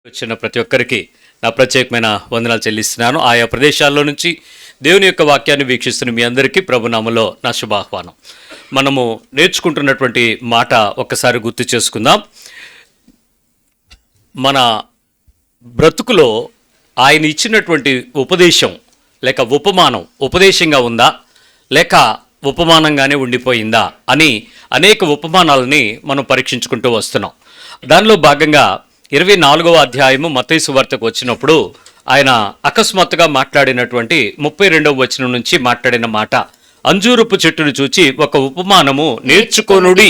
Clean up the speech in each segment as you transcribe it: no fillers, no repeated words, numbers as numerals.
వచ్చిన ప్రతి ఒక్కరికి నా ప్రత్యేకమైన వందనాలు చెల్లిస్తున్నాను. ఆయా ప్రదేశాల్లో నుంచి దేవుని యొక్క వాక్యాన్ని వీక్షిస్తున్న మీ అందరికీ ప్రభునామలో నా శుభాహ్వానం. మనము నేర్చుకుంటున్నటువంటి మాట ఒక్కసారి గుర్తు చేసుకుందాం. మన బ్రతుకులో ఆయన ఇచ్చినటువంటి ఉపదేశం లేక ఉపమానం ఉపదేశంగా ఉందా లేక ఉపమానంగానే ఉండిపోయిందా అని అనేక ఉపమానాలని మనం పరీక్షించుకుంటూ వస్తున్నాం. దానిలో భాగంగా 24వ అధ్యాయము మత్తయి సువార్తకు వచ్చినప్పుడు ఆయన అకస్మాత్తుగా మాట్లాడినటువంటి 32వ వచనం నుంచి మాట్లాడిన మాట, అంజూరపు చెట్టును చూచి ఒక ఉపమానము నేర్చుకోండి.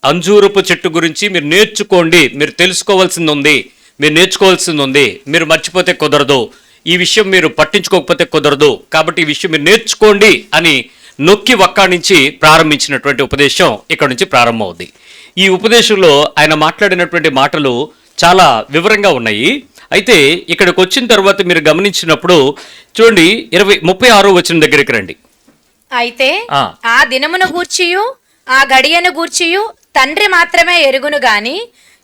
అంజూరపు చెట్టు గురించి మీరు నేర్చుకోండి, మీరు తెలుసుకోవాల్సింది ఉంది, మీరు నేర్చుకోవాల్సింది ఉంది, మీరు మర్చిపోతే కుదరదు, ఈ విషయం మీరు పట్టించుకోకపోతే కుదరదు, కాబట్టి ఈ విషయం మీరు నేర్చుకోండి అని నొక్కి వక్కాణించి ప్రారంభించినటువంటి ఉపదేశం ఇక్కడ నుంచి ప్రారంభమవుద్ది. ఈ ఉపదేశంలో ఆయన మాట్లాడినటువంటి మాటలు చాలా వివరంగా ఉన్నాయి. అయితే ఇక్కడికి వచ్చిన తర్వాత మీరు గమనించినప్పుడు చూడండి, 36వ వచనం దగ్గరికి రండి. అయితే ఆ దినమును గూర్చియు ఆ గడియను గూర్చియు తండ్రి మాత్రమే ఎరుగును గాని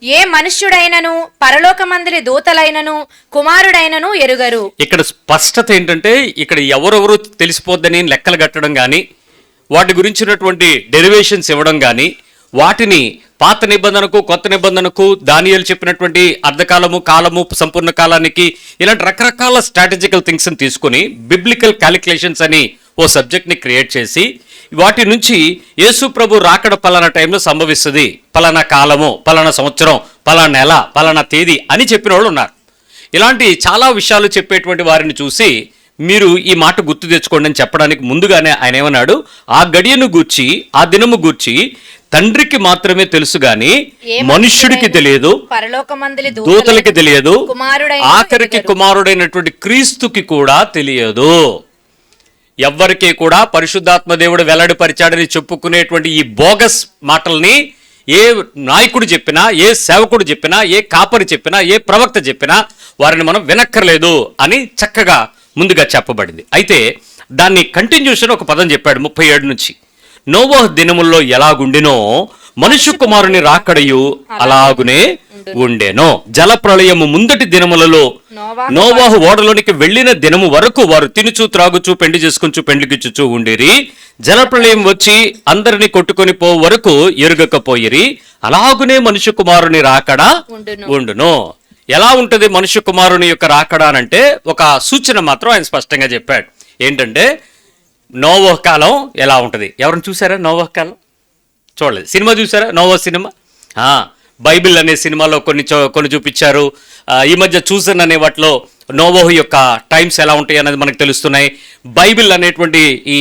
ఏ మనుష్యుడైనను పరలోకమందలి దూతలైనను కుమారుడైనను ఎరుగరు. ఇక్కడ స్పష్టత ఏంటంటే, ఇక్కడ ఎవరెవరు తెలిసిపోద్దని లెక్కలు కట్టడం కానీ, వాటి గురించినటువంటి డెరివేషన్స్ ఇవ్వడం కానీ, వాటిని పాత నిబంధనకు కొత్త నిబంధనకు దానియేలు చెప్పినటువంటి అర్ధకాలము కాలము సంపూర్ణ కాలానికి ఇలాంటి రకరకాల స్ట్రాటజికల్ థింగ్స్ని తీసుకుని బిబ్లికల్ క్యాలిక్యులేషన్స్ అని ఓ సబ్జెక్ట్ని క్రియేట్ చేసి వాటి నుంచి యేసు ప్రభు రాకడ పలానా టైంలో సంభవిస్తుంది, పలానా కాలము, పలానా సంవత్సరం, పలానా నెల, పలానా తేదీ అని చెప్పిన వాళ్ళు ఉన్నారు. ఇలాంటి చాలా విషయాలు చెప్పేటువంటి వారిని చూసి మీరు ఈ మాట గుర్తు తెచ్చుకోండి అని చెప్పడానికి ముందుగానే ఆయన ఏమన్నాడు, ఆ గడియను గూర్చి ఆ దినము గూర్చి తండ్రికి మాత్రమే తెలుసు గాని మనుష్యుడికి తెలియదు, దూతలకి తెలియదు, ఆఖరికి కుమారుడైనటువంటి క్రీస్తుకి కూడా తెలియదు. ఎవ్వరికీ కూడా పరిశుద్ధాత్మ దేవుడు వెల్లడిపరిచాడని చెప్పుకునేటువంటి ఈ బోగస్ మాటల్ని ఏ నాయకుడు చెప్పినా, ఏ సేవకుడు చెప్పినా, ఏ కాపరి చెప్పినా, ఏ ప్రవక్త చెప్పినా వారిని మనం వినక్కర్లేదు అని చక్కగా ముందుగా చెప్పబడింది. అయితే దాన్ని కంటిన్యూషన్ ఒక పదం చెప్పాడు 37 నుంచి. నోవహు దినముల్లో ఎలాగుండినో మనుష్య కుమారుని రాకడయు అలాగునే ఉండెనో. జలప్రళయము ముందటి దినములలో నోవహు ఓడలోనికి వెళ్లిన దినము వరకు వారు తినుచు త్రాగుచు పెండ్లి చేసుకుంటూ పెండ్లికిచ్చుచూ ఉండిరి. జలప్రళయం వచ్చి అందరిని కొట్టుకొని పో వరకు ఎరుగకపోయిరి. అలాగునే మనుష్య కుమారుని రాకడా ఉండును. ఎలా ఉంటది మనుష్య కుమారుని యొక్క రాకడా అంటే ఒక సూచన మాత్రం ఆయన స్పష్టంగా చెప్పాడు. ఏంటంటే నోవహు కాలం ఎలా ఉంటుంది. ఎవరిని చూసారా నోవహు కాలం? చూడలేదు. సినిమా చూసారా నోవహు సినిమా? బైబిల్ అనే సినిమాలో కొన్ని చూపించారు. ఈ మధ్య చూసన్ అనే వాటిలో నోవహు యొక్క టైమ్స్ ఎలా ఉంటాయి అనేది మనకు తెలుస్తున్నాయి. బైబిల్ అనేటువంటి ఈ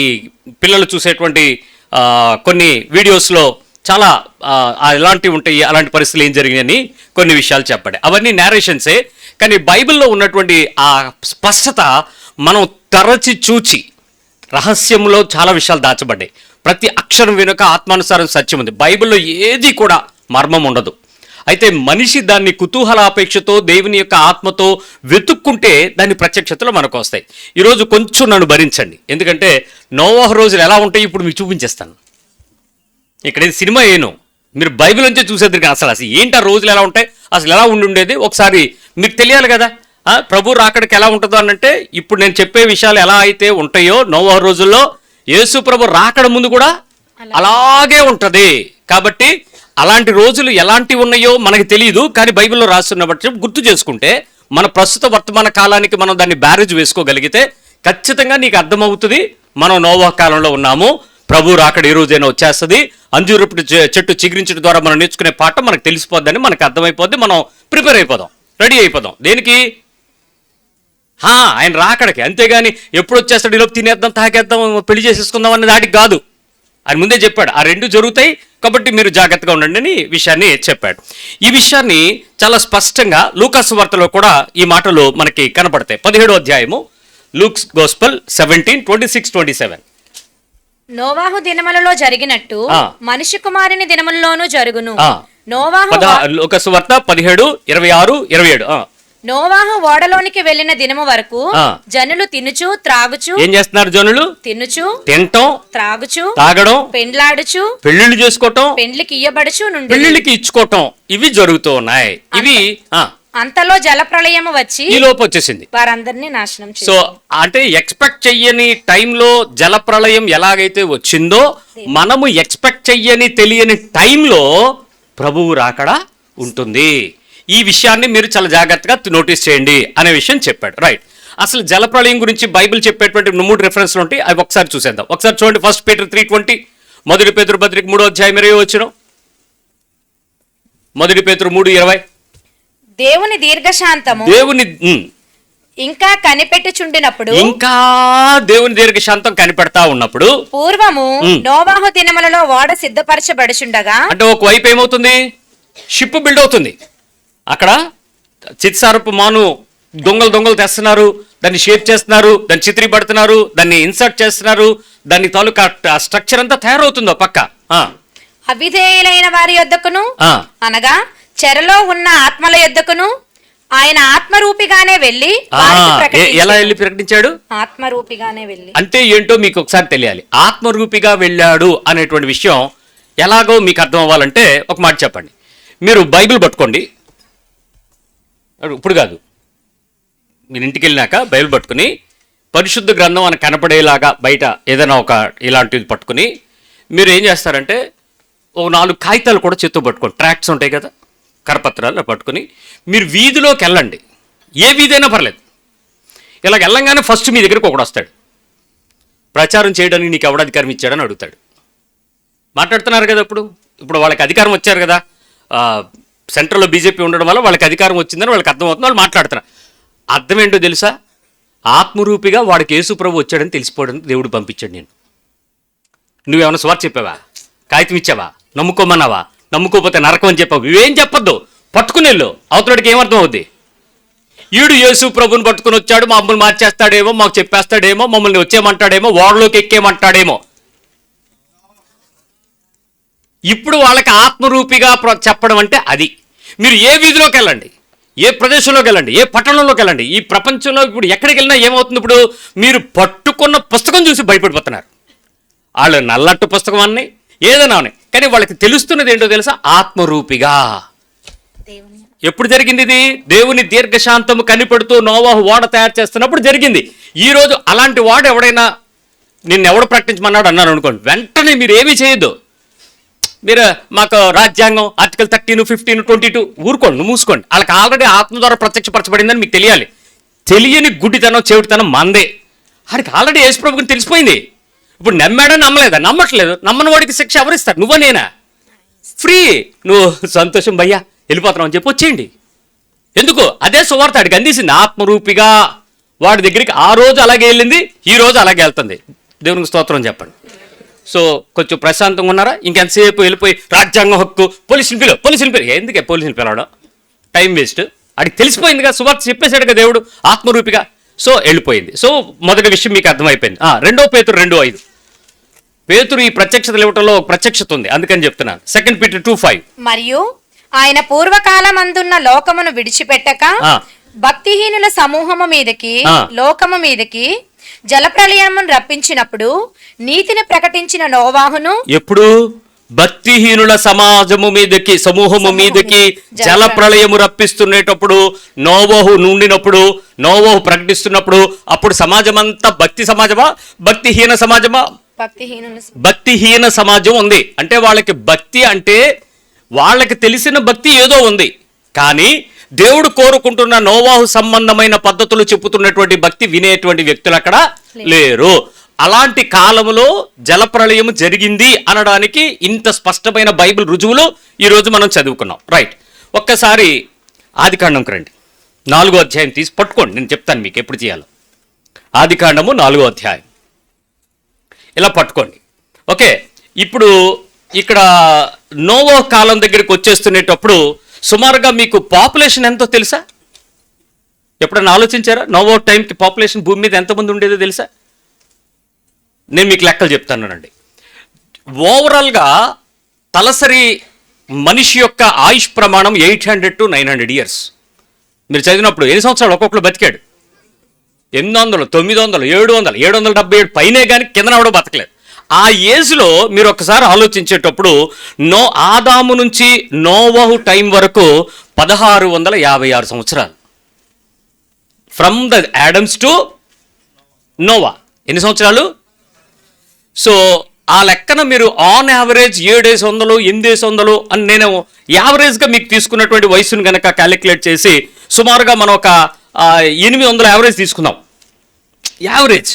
పిల్లలు చూసేటువంటి కొన్ని వీడియోస్లో చాలా ఎలాంటివి ఉంటాయి, అలాంటి పరిస్థితులు ఏం జరిగినాయని కొన్ని విషయాలు చెప్పండి. అవన్నీ నేరేషన్సే. కానీ బైబిల్లో ఉన్నటువంటి ఆ స్పష్టత మనం తరచి చూచి, రహస్యంలో చాలా విషయాలు దాచబడ్డాయి. ప్రతి అక్షరం వెనుక ఆత్మానుసారం సత్యం ఉంది. బైబిల్లో ఏది కూడా మర్మం ఉండదు. అయితే మనిషి దాన్ని కుతూహలాపేక్షతో దేవుని యొక్క ఆత్మతో వెతుక్కుంటే దాని ప్రత్యక్షతలో మనకు వస్తాయి. ఈరోజు కొంచెం నన్ను భరించండి, ఎందుకంటే నోవహు రోజులు ఎలా ఉంటాయి ఇప్పుడు మీకు చూపించేస్తాను. ఇక్కడ సినిమా ఏను మీరు బైబిల్ నుంచే చూసేద్దరు. అసలు ఏంటి ఆ రోజులు ఎలా ఉంటాయి, అసలు ఎలా ఉండేది ఒకసారి మీకు తెలియాలి కదా. ప్రభు రాకడికి ఎలా ఉంటుందో అనంటే ఇప్పుడు నేను చెప్పే విషయాలు ఎలా అయితే ఉంటాయో నోవహు రోజుల్లో యేసు ప్రభు రాకడ ముందు కూడా అలాగే ఉంటది. కాబట్టి అలాంటి రోజులు ఎలాంటివి ఉన్నాయో మనకి తెలియదు, కానీ బైబిల్లో రాస్తున్న బట్టి గుర్తు చేసుకుంటే మన ప్రస్తుత వర్తమాన కాలానికి మనం దాన్ని బ్యారేజ్ వేసుకోగలిగితే ఖచ్చితంగా నీకు అర్థమవుతుంది మనం నోవహు కాలంలో ఉన్నాము. ప్రభు రాకడ ఏ రోజైనా వచ్చేస్తుంది. అంజూరపు చెట్టు చిగురించడం ద్వారా మనం నేర్చుకునే పాఠం మనకు తెలిసిపోద్దని మనకు అర్థమైపోద్ది. మనం ప్రిపేర్ అయిపోదాం, రెడీ అయిపోదాం. దేనికి? ఆయన రాకడికి. అంతేగాని ఎప్పుడు వచ్చేస్తాడు, ఈలోపు తినేద్దాం, తాగేద్దాం, పెళ్లి చేసేసుకుందాం అన్న దాటికి కాదు. ఆయన ముందే చెప్పాడు ఆ రెండు జరుగుతాయి, కాబట్టి మీరు జాగ్రత్తగా ఉండండి అని విషయాన్ని చెప్పాడు. ఈ విషయాన్ని చాలా స్పష్టంగా లూకాసు వార్తలో కూడా ఈ మాటలు మనకి కనపడతాయి. 17వ అధ్యాయము లూక్స్ గోస్పెల్ 17:26-27. నోవాహు దినములలో జరిగినట్టు మనిషి కుమారుని దినముల్లోనూ జరుగును. లూకాసు వార్త 17:26-27. నోవాహు ఓడలోనికి వెళ్ళిన దినము వరకు ఆ. జనులు తినుచు త్రాగుచు ఏం చేస్తున్నారు జనులు? తినుచు తినటం, త్రాగుచు తాగడం, పెండ్లాడుచు పెళ్లిళ్ళు చేసుకోవటం, పెండ్లికి ఇయ్యబడుచు నుండి పెళ్లిళ్ళకి ఇచ్చుకోవటం, ఇవి జరుగుతూ ఉన్నాయి. ఇవి అంతలో జలప్రళయము వచ్చి ఈ లోపు వచ్చేసింది. వారందరినీ నాశనం చేసింది. సో అంటే ఎక్స్పెక్ట్ చెయ్యని టైంలో జలప్రళయం ఎలాగైతే వచ్చిందో, మనము ఎక్స్పెక్ట్ చెయ్యని తెలియని టైంలో ప్రభువు రాకడ ఉంటుంది. ఈ విషయాన్ని మీరు చాలా జాగ్రత్తగా నోటీస్ చేయండి అనే విషయం చెప్పాడు. రైట్. అసలు జలప్రళయం గురించి బైబిల్ చెప్పేటువంటి 3 రెఫరెన్స్లు ఉంటాయి. అవి ఒకసారి చూసేద్దాం. ఒకసారి చూడండి. 1 Peter 3:20, 1 Peter పత్రిక 3:20 1 Peter 3:20. దేవుని దీర్ఘశాంతము ఇంకా కనిపెట్టుచుండినప్పుడు, ఇంకా దేవుని దీర్ఘశాంతం కనిపెడతా ఉన్నప్పుడు, పూర్వము నోవాహు దినములలో ఓడ సిద్ధపరచబడుచుండగా, అంటే ఒకవైపు ఏమవుతుంది? షిప్ బిల్డ్ అవుతుంది. అక్కడ చిత్సారపు మాను దొంగలు తెస్తున్నారు, దాన్ని షేప్ చేస్తున్నారు, దాన్ని చిత్రీపడుతున్నారు, దాన్ని ఇన్సర్ట్ చేస్తున్నారు, దాని తాలూకా స్ట్రక్చర్ అంతా తయారవుతుందో పక్క. అవిధేయులైన వారి యొద్దకును, అనగా చెరలో ఉన్న ఆత్మల యొద్దకును ఆయన ఆత్మరూపిగానే వెళ్ళి ఎలా వెళ్ళి ప్రకటించాడు? ఆత్మరూపిగానే వెళ్ళి. అంటే ఏంటో మీకు ఒకసారి తెలియాలి. ఆత్మరూపిగా వెళ్ళాడు అనేటువంటి విషయం ఎలాగో మీకు అర్థం అవ్వాలంటే ఒక మాట చెప్పండి. మీరు బైబిల్ పట్టుకోండి. ఇప్పుడు కాదు, మీరు ఇంటికి వెళ్ళినాక బైబిల్ పట్టుకుని పరిశుద్ధ గ్రంథం అని కనపడేలాగా బయట ఏదైనా ఒక ఇలాంటిది పట్టుకుని మీరు ఏం చేస్తారంటే, ఒక 4 కాగితాలు కూడా చేత్తో పట్టుకోండి. ట్రాక్ట్స్ ఉంటాయి కదా, కరపత్రాలు పట్టుకుని మీరు వీధిలోకి వెళ్ళండి. ఏ వీధి అయినా పర్లేదు. ఇలాగ వెళ్ళంగానే ఫస్ట్ మీ దగ్గరకు ఒకడు వస్తాడు. ప్రచారం చేయడానికి నీకు ఎవడు అధికారం ఇచ్చాడని అడుగుతాడు. మాట్లాడుతున్నారు కదా. ఇప్పుడు వాళ్ళకి అధికారం వచ్చారు కదా, సెంట్రల్లో బీజేపీ ఉండడం వల్ల వాళ్ళకి అధికారం వచ్చిందని వాళ్ళకి అర్థమవుతుంది. వాళ్ళు మాట్లాడుతున్నారు. అర్థం ఏంటో తెలుసా? ఆత్మరూపిగా వాడికి యేసుప్రభు వచ్చాడని తెలిసిపోవడం దేవుడు పంపించాడు. నువ్వేమైనా స్వార్థ చెప్పావా? కాగితం ఇచ్చావా? నమ్ముకోమన్నావా? నమ్ముకోపోతే నరకం అని చెప్పావు. ఇవేం చెప్పొద్దు. పట్టుకునేళ్ళు అవతలడికి ఏమర్థం అవుద్ది? ఈడు యేసు ప్రభుని పట్టుకుని వచ్చాడు, మమ్మల్ని మార్చేస్తాడేమో, మాకు చెప్పేస్తాడేమో, మమ్మల్ని వచ్చేయమంటాడేమో, ఓడలోకి ఎక్కేయమంటాడేమో. ఇప్పుడు వాళ్ళకి ఆత్మరూపిగా చెప్పడం అంటే అది. మీరు ఏ వీధిలోకి వెళ్ళండి, ఏ ప్రదేశంలోకి వెళ్ళండి, ఏ పట్టణంలోకి వెళ్ళండి, ఈ ప్రపంచంలో ఇప్పుడు ఎక్కడికి వెళ్ళినా ఏమవుతుంది? ఇప్పుడు మీరు పట్టుకున్న పుస్తకం చూసి భయపడిపోతున్నారు. వాళ్ళు నల్లట్టు పుస్తకం అన్నీ ఏదైనా ఉన్నాయి, కానీ వాళ్ళకి తెలుస్తున్నది ఏంటో తెలుసా? ఆత్మరూపిగా. ఎప్పుడు జరిగింది ఇది? దేవుని దీర్ఘశాంతము కనిపెడుతూ నోవాహు ఓడ తయారు చేస్తున్నప్పుడు జరిగింది. ఈరోజు అలాంటి వాడు ఎవడైనా నిన్నెవడు ప్రకటించమన్నాడు అన్నాను అనుకోండి, వెంటనే మీరు ఏమీ చేయొద్దు. మీరు మాకు రాజ్యాంగం ఆర్టికల్ 13, 15, 22 ఊరుకోండి, మూసుకోండి. వాళ్ళకి ఆల్రెడీ ఆత్మ ద్వారా ప్రత్యక్షపరచబడిందని మీకు తెలియాలి. తెలియని గుడ్డితనం, చెవిటితనం మందే. వాడికి ఆల్రెడీ యేసుప్రభుకి తెలిసిపోయింది. ఇప్పుడు నమ్మాడా నమ్మలేదా? నమ్మట్లేదు. నమ్మని వాడికి శిక్ష ఎవరిస్తారు? నువ్వా నేనా? ఫ్రీ. నువ్వు సంతోషం భయ్యా వెళ్ళిపోతున్నావు అని చెప్పి వచ్చేయండి. ఎందుకు? అదే సువార్త అడిగి అందించింది ఆత్మరూపిగా. వాడి దగ్గరికి ఆ రోజు అలాగే వెళ్ళింది, ఈ రోజు అలాగే వెళ్తుంది. దేవునికి స్తోత్రం చెప్పండి. సో కొంచెం ప్రశాంతంగా ఉన్నారా? ఇంకెంతసేపు వెళ్ళిపోయి రాజ్యాంగ హక్కు, పోలీసులు పిలు. ఎందుకే పోలీసులు పిలవడం? Time waste. అడిగి తెలిసిపోయిందిగా, సువార్త చెప్పేశాడు కదా దేవుడు ఆత్మరూపిగా. సో వెళ్ళిపోయింది. సో మొదటి విషయం మీకు అర్థమైపోయింది. 2 Peter 2:5. పేతురు ఈ ప్రత్యక్షతలు ఇవ్వటంలో ప్రత్యక్షత ఉంది, అందుకని చెప్తున్నాను. 2 Peter 2:5. మరియు ఆయన పూర్వకాలమందున్న లోకమును విడిచిపెట్టక భక్తిహీనుల సమూహము మీదకి, లోకము మీదకి జలప్రళయమును రప్పించినప్పుడు నీతిని ప్రకటించిన నోవాహును, ఎప్పుడు భక్తిహీనుల సమూహము మీదకి జలప్రళయము రప్పిస్తున్నప్పుడు, నోవాహు నుండినప్పుడు, నోవాహు ప్రకటిస్తున్నప్పుడు, అప్పుడు సమాజం అంతా భక్తి సమాజమా, భక్తిహీన సమాజమా? భక్తిహీన సమాజం ఉంది. అంటే వాళ్ళకి భక్తి అంటే వాళ్ళకి తెలిసిన భక్తి ఏదో ఉంది, కానీ దేవుడు కోరుకుంటున్న నోవాహు సంబంధమైన పద్ధతులు చెప్పుతున్నటువంటి భక్తి వినేటువంటి వ్యక్తులు అక్కడ లేరు. అలాంటి కాలంలో జలప్రళయం జరిగింది అనడానికి ఇంత స్పష్టమైన బైబిల్ రుజువులు ఈరోజు మనం చదువుకున్నాం. రైట్. ఒక్కసారి ఆదికాండంకి రండి. 4వ అధ్యాయం తీసి పట్టుకోండి, నేను చెప్తాను మీకు ఎప్పుడు చేయాలో. ఆదికాండము 4వ అధ్యాయం ఇలా పట్టుకోండి. ఓకే. ఇప్పుడు ఇక్కడ నోవా కాలం దగ్గరికి వచ్చేస్తున్నప్పుడు సుమారుగా మీకు పాపులేషన్ ఎంతో తెలుసా? ఎప్పుడైనా ఆలోచించారా? నోవా టైంకి పాపులేషన్ భూమి మీద ఎంతమంది ఉండేదో తెలుసా? నేను మీకు లెక్కలు చెప్తానండి. ఓవరాల్గా తలసరి మనిషి యొక్క ఆయుష్ ప్రమాణం 800 to 900 years. మీరు చదివినప్పుడు ఎన్ని సంవత్సరాలు ఒక్కొక్కరు బతికాడు? 800, 900, 700, 777 పైనే కానీ కింద ఎవడో బతకలేదు. ఆ ఏజ్లో మీరు ఒకసారి ఆలోచించేటప్పుడు ఆదాము నుంచి నోవహు టైం వరకు 1656 సంవత్సరాలు. From the Adams to Noah ఎన్ని సంవత్సరాలు? సో ఆ లెక్కన మీరు ఆన్ యావరేజ్ 700, 800 అని నేను యావరేజ్గా మీకు తీసుకున్నటువంటి వయసును కనుక క్యాలిక్యులేట్ చేసి సుమారుగా మనం ఒక 800 యావరేజ్ తీసుకుందాం. యావరేజ్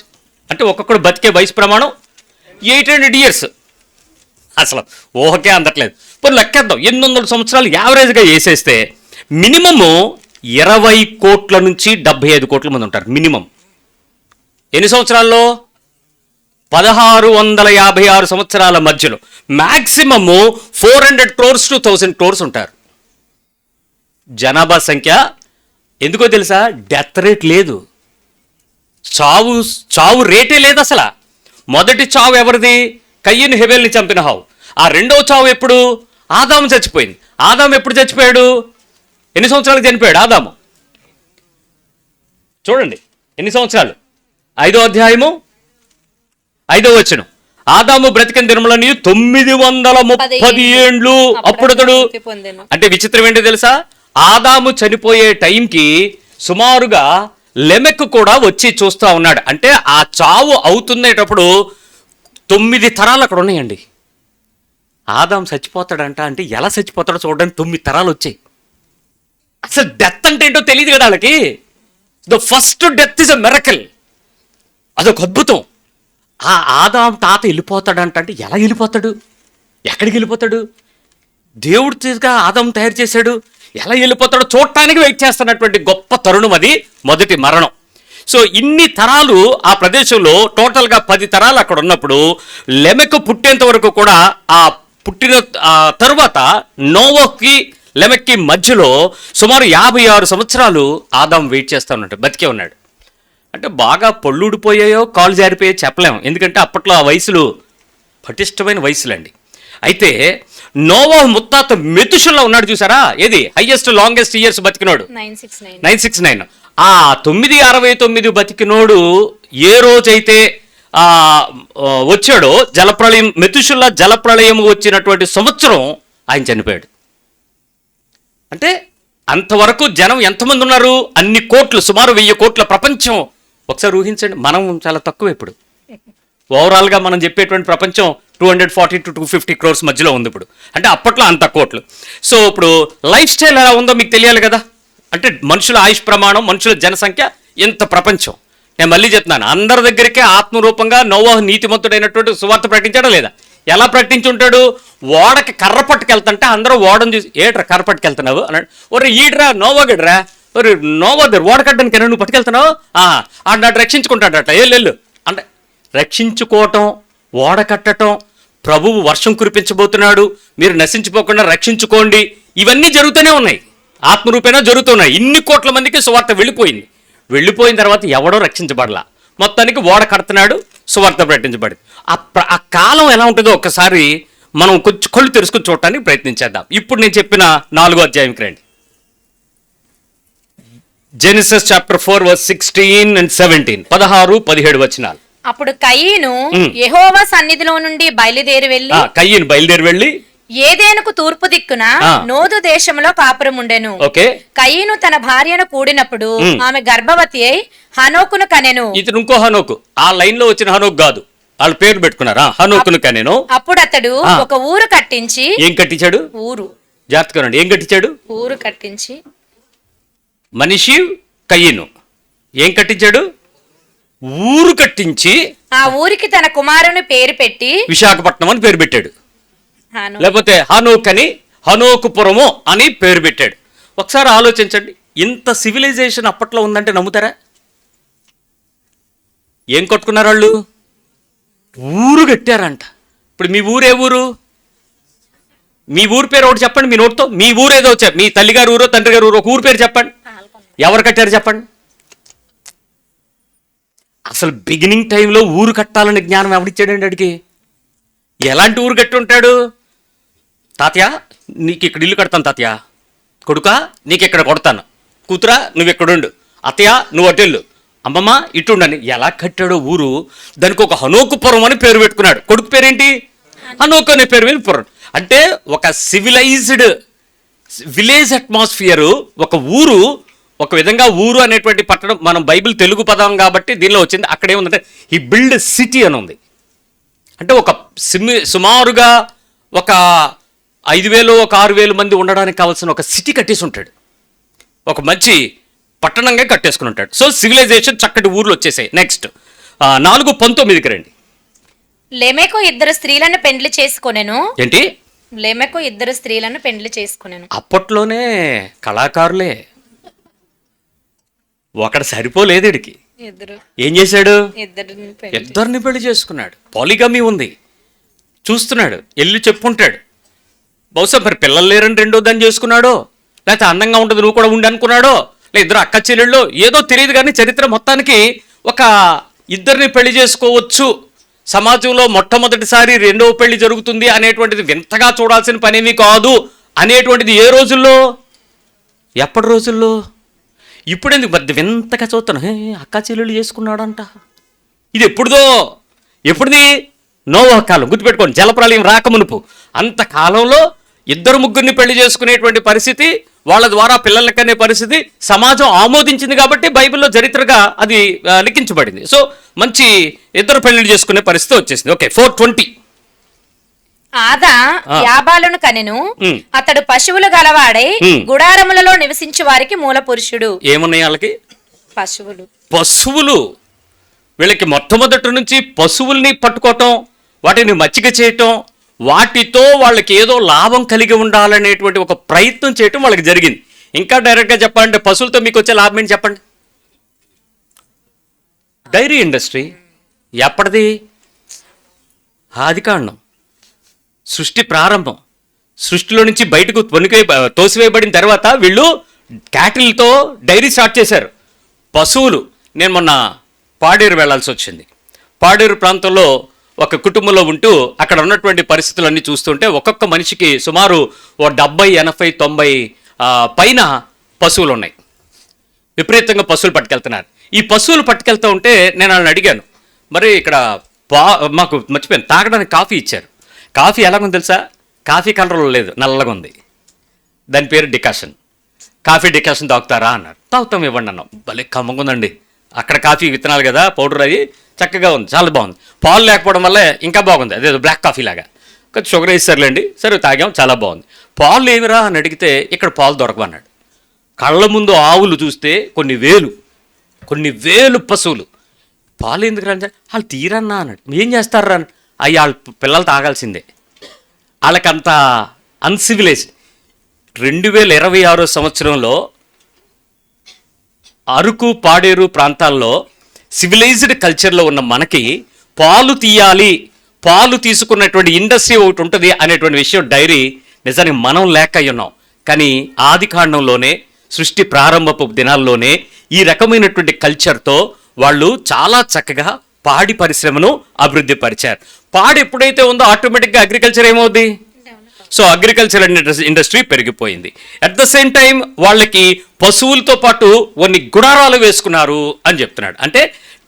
అంటే ఒక్కొక్కడు బతికే వయసు ప్రమాణం 800 years. అసలు ఊహకే అందట్లేదు. ఇప్పుడు లెక్కేద్దాం, 800 సంవత్సరాలు యావరేజ్గా వేసేస్తే మినిమము 20 కోట్ల నుంచి 75 కోట్ల మంది ఉంటారు మినిమం. ఎన్ని సంవత్సరాల్లో? 1656 సంవత్సరాల మధ్యలో మ్యాక్సిమము 400 crores to 1000 crores ఉంటారు. జనాభా సంఖ్య ఎందుకో తెలుసా? డెత్ రేట్ లేదు, చావు రేటే లేదు అసలు. మొదటి చావు ఎవరిది? కయ్యను హెబెల్ని చంపిన హావు. ఆ రెండవ చావు ఎప్పుడు? ఆదాము చచ్చిపోయింది. ఆదాము ఎప్పుడు చచ్చిపోయాడు? ఎన్ని సంవత్సరాలకు చనిపోయాడు ఆదాము? చూడండి ఎన్ని సంవత్సరాలు. 5వ అధ్యాయము 5వ వచనం. ఆదాము బ్రతికిన దినములని 930 ఏండ్లు అప్పుడతడు. అంటే విచిత్రం ఏంటో తెలుసా? ఆదాము చనిపోయే టైంకి సుమారుగా లెమెక్ కూడా వచ్చి చూస్తూ ఉన్నాడు. అంటే ఆ చావు అవుతుందేటప్పుడు 9 తరాలు అక్కడ ఉన్నాయండి. ఆదాము చచ్చిపోతాడంట. అంటే ఎలా చచ్చిపోతాడో చూడడానికి 9 తరాలు వచ్చాయి. అసలు డెత్ అంటే ఏంటో తెలియదు కదా వాళ్ళకి. The first death is a miracle. అదొక అద్భుతం. ఆ ఆదాం తాత వెళ్ళిపోతాడంట. అంటే ఎలా వెళ్ళిపోతాడు? ఎక్కడికి వెళ్ళిపోతాడు? దేవుడు తీసుగా ఆదాం తయారు చేశాడు. ఎలా వెళ్ళిపోతాడో చూడటానికి వెయిట్ చేస్తున్నటువంటి గొప్ప తరుణం అది మొదటి మరణం. సో ఇన్ని తరాలు ఆ ప్రదేశంలో టోటల్గా 10 తరాలు అక్కడ ఉన్నప్పుడు లెమెక్ పుట్టేంత వరకు కూడా ఆ పుట్టిన తరువాత నోవహుకి లెమెక్కి మధ్యలో సుమారు 56 సంవత్సరాలు ఆదాం వెయిట్ చేస్తూ ఉన్నాడు, బతికే ఉన్నాడు. అంటే బాగా పొళ్ళుడిపోయాయో కాలు జారిపోయో చెప్పలేము, ఎందుకంటే అప్పట్లో ఆ వయసులు పటిష్టమైన వయసులండి. అయితే నోవహు ముత్తాత మెతుషుల్లా ఉన్నాడు చూసారా? ఏది హైయెస్ట్ లాంగెస్ట్ ఇయర్స్ బతికినోడు? 969. ఆ 969 బతికినోడు ఏ రోజైతే వచ్చాడో జలప్రళయం, మెతుషుల్లా జలప్రళయం వచ్చినటువంటి సంవత్సరం ఆయన చనిపోయాడు. అంటే అంతవరకు జనం ఎంతమంది ఉన్నారు? అన్ని కోట్లు, సుమారు 1000 కోట్ల ప్రపంచం. ఒకసారి ఊహించండి, మనం చాలా తక్కువ ఇప్పుడు. ఓవరాల్గా మనం చెప్పేటువంటి ప్రపంచం 240 to 250 crores మధ్యలో ఉంది ఇప్పుడు. అంటే అప్పట్లో అంత కోట్లు. సో ఇప్పుడు లైఫ్ స్టైల్ ఎలా ఉందో మీకు తెలియాలి కదా. అంటే మనుషుల ఆయుష్ ప్రమాణం, మనుషుల జనసంఖ్య, ఇంత ప్రపంచం. నేను మళ్ళీ చెప్తున్నాను, అందరి దగ్గరికే ఆత్మరూపంగా నోవహు నీతిమంతుడైనటువంటి సువార్త ప్రకటించాడా లేదా? ఎలా ప్రకటించి ఉంటాడు? ఓడకి కర్ర పట్టుకెళ్తుంటే అందరూ ఓడను చూసి, ఏట్రా కర్ర పట్టుకెళ్తున్నావు అన్నాడు. ఒరే ఈడ్రా నోవగడ్రా, ఒరే నోవద్దరు ఓడ కట్టడానికి నువ్వు పట్టుకెళ్తున్నావు, ఆడు రక్షించుకుంటాడట, వెళ్ళు అంటే రక్షించుకోవటం, ఓడ కట్టడం, ప్రభువు వర్షం కురిపించబోతున్నాడు, మీరు నశించిపోకుండా రక్షించుకోండి, ఇవన్నీ జరుగుతూనే ఉన్నాయి, ఆత్మరూపేణా జరుగుతున్నాయి. ఇన్ని కోట్ల మందికి సువార్త వెళ్ళిపోయింది. వెళ్ళిపోయిన తర్వాత ఎవడో రక్షించబడలా, మొత్తానికి ఓడ కడుతున్నాడు, సువార్త ప్రకటించబడింది. ఆ కాలం ఎలా ఉంటుందో ఒక్కసారి మనం కొంచెం కళ్ళు తెరుచుకుని చూడటానికి ప్రయత్నించేద్దాం. ఇప్పుడు నేను చెప్పిన 4వ అధ్యాయంకి రండి. జెనిసిస్ చాప్టర్ 4 verse 16 and 17, 16, 17 వచనాలు. అప్పుడు కయీను యెహోవా సన్నిధిలో నుండి బయలుదేరి వెళ్ళి ఏదేనుకు తూర్పు దిక్కున నోదు దేశంలో కాపురం ఉండెను. కయీను తన భార్యను కూడినప్పుడు ఆమె గర్భవతి అయి హనోకును కనెను. ఇతను ఇంకో హనోకు, ఆ లైన్ లో వచ్చిన హనోకు కాదు, వాళ్ళ పేరు పెట్టుకున్నారా, హనోకును కనెను. అప్పుడు అతడు ఒక ఊరు కట్టించి. ఏం కట్టించాడు? ఊరు. జాగ్రత్తగా ఏం కట్టించాడు? ఊరు కట్టించి. మనిషి కయ్యను ఏం కట్టించాడు? ఊరు కట్టించి ఆ ఊరికి తన కుమారుని పేరు పెట్టి విశాఖపట్నం అని పేరు పెట్టాడు. లేకపోతే హనోక్ అని హనోకుపురము అని పేరు పెట్టాడు. ఒకసారి ఆలోచించండి, ఇంత సివిలైజేషన్ అప్పట్లో ఉందంటే నమ్ముతారా? ఏం కట్టుకున్నారు వాళ్ళు? ఊరు కట్టారంట. ఇప్పుడు మీ ఊరే ఊరు? మీ ఊరు పేరు ఒకటి చెప్పండి, మీ నోటితో. మీ ఊరు ఏదో వచ్చారు, మీ తల్లిగారు ఊరో తండ్రి గారు ఊరో, ఒక ఊరు పేరు చెప్పండి. ఎవరు కట్టారు చెప్పండి? అసలు బిగినింగ్ టైంలో ఊరు కట్టాలని జ్ఞానం ఎవడిచ్చాడండి అడిగి? ఎలాంటి ఊరు కట్టి ఉంటాడు? తాతయ్య నీకు ఇక్కడ ఇల్లు కడతాను, తాతయ్య కొడుకా నీకు ఇక్కడ కొడతాను, కూతురా నువ్వు ఎక్కడుండు, అత్తయ్య నువ్వు అటెళ్ళు, అమ్మమ్మ ఇటుండని. ఎలా కట్టాడో ఊరు, దానికి ఒక హనోకుపురం అని పేరు పెట్టుకున్నాడు. కొడుకు పేరేంటి? హనోకు అనే పేరు మీద పురం. అంటే ఒక సివిలైజ్డ్ విలేజ్ అట్మాస్ఫియరు, ఒక ఊరు, ఒక విధంగా ఊరు అనేటువంటి పట్టణం. మనం బైబిల్ తెలుగు పదం కాబట్టి దీనిలో వచ్చింది. అక్కడ ఏముందంటే ఈ బిల్డ్ సిటీ అని ఉంది. అంటే ఒక సుమారుగా ఒక 5,000 ఒక 6,000 మంది ఉండడానికి కావాల్సిన ఒక సిటీ కట్టేసి ఉంటాడు. ఒక మంచి పట్టణంగా కట్టేసుకుని ఉంటాడు. సో సివిలైజేషన్ చక్కటి ఊర్లు వచ్చేసాయి. నెక్స్ట్ 4:19కి రండి. లెమెకు 2 స్త్రీలను పెండ్లి చేసుకొనెను. ఏంటి? లెమెకు 2 స్త్రీలను పెండ్లి చేసుకొనెను. అప్పట్లోనే కళాకారులే, ఒకడు సరిపోలేదు వీడికి. ఏం చేశాడు? ఇద్దరిని పెళ్లి చేసుకున్నాడు. పాలిగమీ ఉంది, చూస్తున్నాడు, ఎల్లు చెప్పుకుంటాడు. బహుశా మరి పిల్లలు లేరని రెండో దాన్ని చేసుకున్నాడో, లేకపోతే అందంగా ఉంటుంది నువ్వు కూడా ఉండి అనుకున్నాడో, లేదా ఇద్దరు అక్క చెల్లెళ్ళు, ఏదో తెలియదు. కానీ చరిత్ర మొత్తానికి ఒక ఇద్దరిని పెళ్లి చేసుకోవచ్చు, సమాజంలో మొట్టమొదటిసారి రెండవ పెళ్లి జరుగుతుంది అనేటువంటిది వింతగా చూడాల్సిన పనేమీ కాదు అనేటువంటిది ఏ రోజుల్లో, ఎప్పటి రోజుల్లో? ఇప్పుడెందుకు మధ్య వింతగా చూస్తాను, అక్క చెల్లెళ్ళు చేసుకున్నాడంట. ఇది ఎప్పుడుది? నోవహు కాలం. గుర్తుపెట్టుకోండి, జలప్రలయం రాకమునుపు. అంతకాలంలో 2-3 పెళ్లి చేసుకునేటువంటి పరిస్థితి, వాళ్ళ ద్వారా పిల్లల్ని కనే పరిస్థితి సమాజం ఆమోదించింది కాబట్టి బైబిల్లో చరిత్రగా అది లిఖించబడింది. సో మంచి 2 పెళ్లిళ్ళు చేసుకునే పరిస్థితి వచ్చేసింది. ఓకే, 4:20. ఆదా యాబాలును కనెను. అతడు పశువులు గలవాడై గుడారములలో నివసించే వారికి మూల పురుషుడు. ఏమున్నాయి వాళ్ళకి? పశువులు. వీళ్ళకి మొట్టమొదటి నుంచి పశువుల్ని పట్టుకోవటం, వాటిని మచ్చిక చేయటం, వాటితో వాళ్ళకి ఏదో లాభం కలిగి ఉండాలనేటువంటి ఒక ప్రయత్నం చేయటం వాళ్ళకి జరిగింది. ఇంకా డైరెక్ట్గా చెప్పాలంటే పశువులతో మీకు వచ్చే లాభం ఏంటి చెప్పండి? Dairy industry. ఎప్పటిది? ఆదికాండం, సృష్టి ప్రారంభం. సృష్టిలో నుంచి బయటకు తోసివేయబడిన తర్వాత వీళ్ళు క్యాటిల్తో డైరీ స్టార్ట్ చేశారు. పశువులు. నేను మొన్న పాడేరు వెళ్లాల్సి వచ్చింది. పాడేరు ప్రాంతంలో ఒక కుటుంబంలో ఉంటూ అక్కడ ఉన్నటువంటి పరిస్థితులన్నీ చూస్తుంటే ఒక్కొక్క మనిషికి సుమారు 70, 80, 90 పైన పశువులు ఉన్నాయి. విపరీతంగా పశువులు పట్టుకెళ్తున్నారు. ఈ పశువులు పట్టుకెళ్తూ ఉంటే నేను వాళ్ళని అడిగాను, మరి ఇక్కడ మాకు మర్చిపోయాను, తాగడానికి కాఫీ ఇచ్చారు. కాఫీ ఎలాగుంది తెలుసా? కాఫీ కలర్లో లేదు, నల్లగా ఉంది. దాని పేరు డికాషన్. కాఫీ డికాషన్ తాగుతారా అన్నారు. తాగుతాం, ఇవ్వండి అన్నాం. భలే కమ్మగా ఉందండి. అక్కడ కాఫీ విత్తనాలు కదా, పౌడర్, అది చక్కగా ఉంది, చాలా బాగుంది. పాలు లేకపోవడం వల్ల ఇంకా బాగుంది, అదేదో బ్లాక్ కాఫీ లాగా. కొంచెం షుగర్ వేస్తారులేండి. సరే తాగాం, చాలా బాగుంది. పాలు ఏమిరా అని అడిగితే ఇక్కడ పాలు దొరకవన్నాడు. కళ్ళ ముందు ఆవులు చూస్తే కొన్ని వేలు పశువులు. పాలు ఎందుకు రా? వాళ్ళు తీరన్నా అన్నాడు. ఏం చేస్తారా? అవి వాళ్ళ పిల్లలు తాగాల్సిందే. వాళ్ళకంత అన్సివిలైజ్డ్. 2026 సంవత్సరంలో అరకు, పాడేరు ప్రాంతాల్లో సివిలైజ్డ్ కల్చర్లో ఉన్న మనకి పాలు తీయాలి, పాలు తీసుకున్నటువంటి ఇండస్ట్రీ ఒకటి ఉంటుంది అనేటువంటి విషయం డైరీ నిజానికి మనం లేక ఉన్నాం. కానీ ఆదికాండంలోనే, సృష్టి ప్రారంభపు దినాల్లోనే ఈ రకమైనటువంటి కల్చర్తో వాళ్ళు చాలా చక్కగా పాడి పరిశ్రమను అభివృద్ధి పరిచారు. పాడి ఎప్పుడైతే ఉందో ఆటోమేటిక్గా అగ్రికల్చర్ ఏమవుద్ది? సో అగ్రికల్చర్ ఇండస్ట్రీ పెరిగిపోయింది. అట్ ద సేమ్ టైం వాళ్ళకి పశువులతో పాటు కొన్ని గుడారాలు వేసుకున్నారు అని చెప్తున్నాడు. అంటే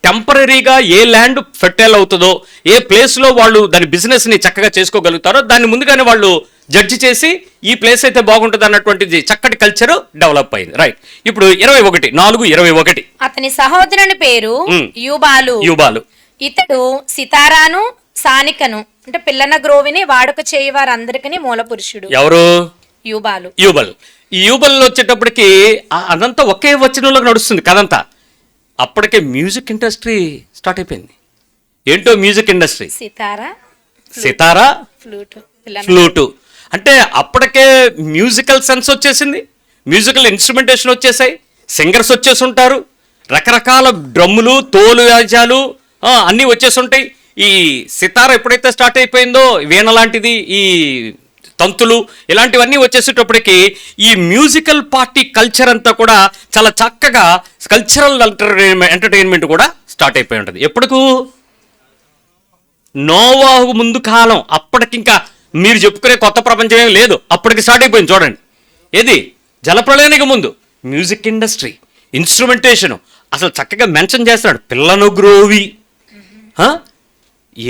టెంపరీగా ఏ ల్యాండ్ ఫెర్టైల్ అవుతుందో, ఏ ప్లేస్లో వాళ్ళు దాని బిజినెస్ని చక్కగా చేసుకోగలుగుతారో దాన్ని ముందుగానే వాళ్ళు జడ్జి చేసి ఈ ప్లేస్ అయితే బాగుంటుంది అన్నటువంటిది చక్కటి కల్చర్ డెవలప్ అయింది. రైట్. ఇప్పుడు 4:21 అతని సహోదరుని పేరు యూబాలు. ఇతడు సితారాను, సానికను అంటే పిల్లన గ్రోవిని వాడుక చేయి వారందరికీ మూల పురుషుడు. ఎవరు? యూబాల్. ఈ యూబల్లో వచ్చేటప్పటికి అదంతా ఒకే వచనంలో నడుస్తుంది కదంతా. అప్పటికే మ్యూజిక్ ఇండస్ట్రీ స్టార్ట్ అయిపోయింది. ఏంటో మ్యూజిక్ ఇండస్ట్రీ? సితారా, ఫ్లూటు. అంటే అప్పటికే మ్యూజికల్ సెన్స్ వచ్చేసింది, మ్యూజికల్ ఇన్స్ట్రుమెంటేషన్ వచ్చేసాయి, సింగర్స్ వచ్చేసి ఉంటారు, రకరకాల డ్రమ్ములు, తోలు వాద్యాలు అన్నీ వచ్చేసి ఉంటాయి. ఈ సితార ఎప్పుడైతే స్టార్ట్ అయిపోయిందో, వీణ లాంటిది, ఈ తంతులు ఇలాంటివన్నీ వచ్చేసేటప్పటికి ఈ మ్యూజికల్ పార్టీ కల్చర్ అంతా కూడా చాలా చక్కగా కల్చరల్ ఎంటర్టైన్మెంట్ కూడా స్టార్ట్ అయిపోయి ఉంటుంది. ఎప్పటికు? నోవాహు ముందు కాలం. అప్పటికింకా మీరు చెప్పుకునే కొత్త ప్రపంచం ఏమి లేదు, అప్పటికి స్టార్ట్ అయిపోయింది. చూడండి, ఏది? జలప్రళయానికి ముందు మ్యూజిక్ ఇండస్ట్రీ, ఇన్స్ట్రుమెంటేషను, అసలు చక్కగా మెన్షన్ చేస్తున్నాడు పిల్లను గ్రోవి.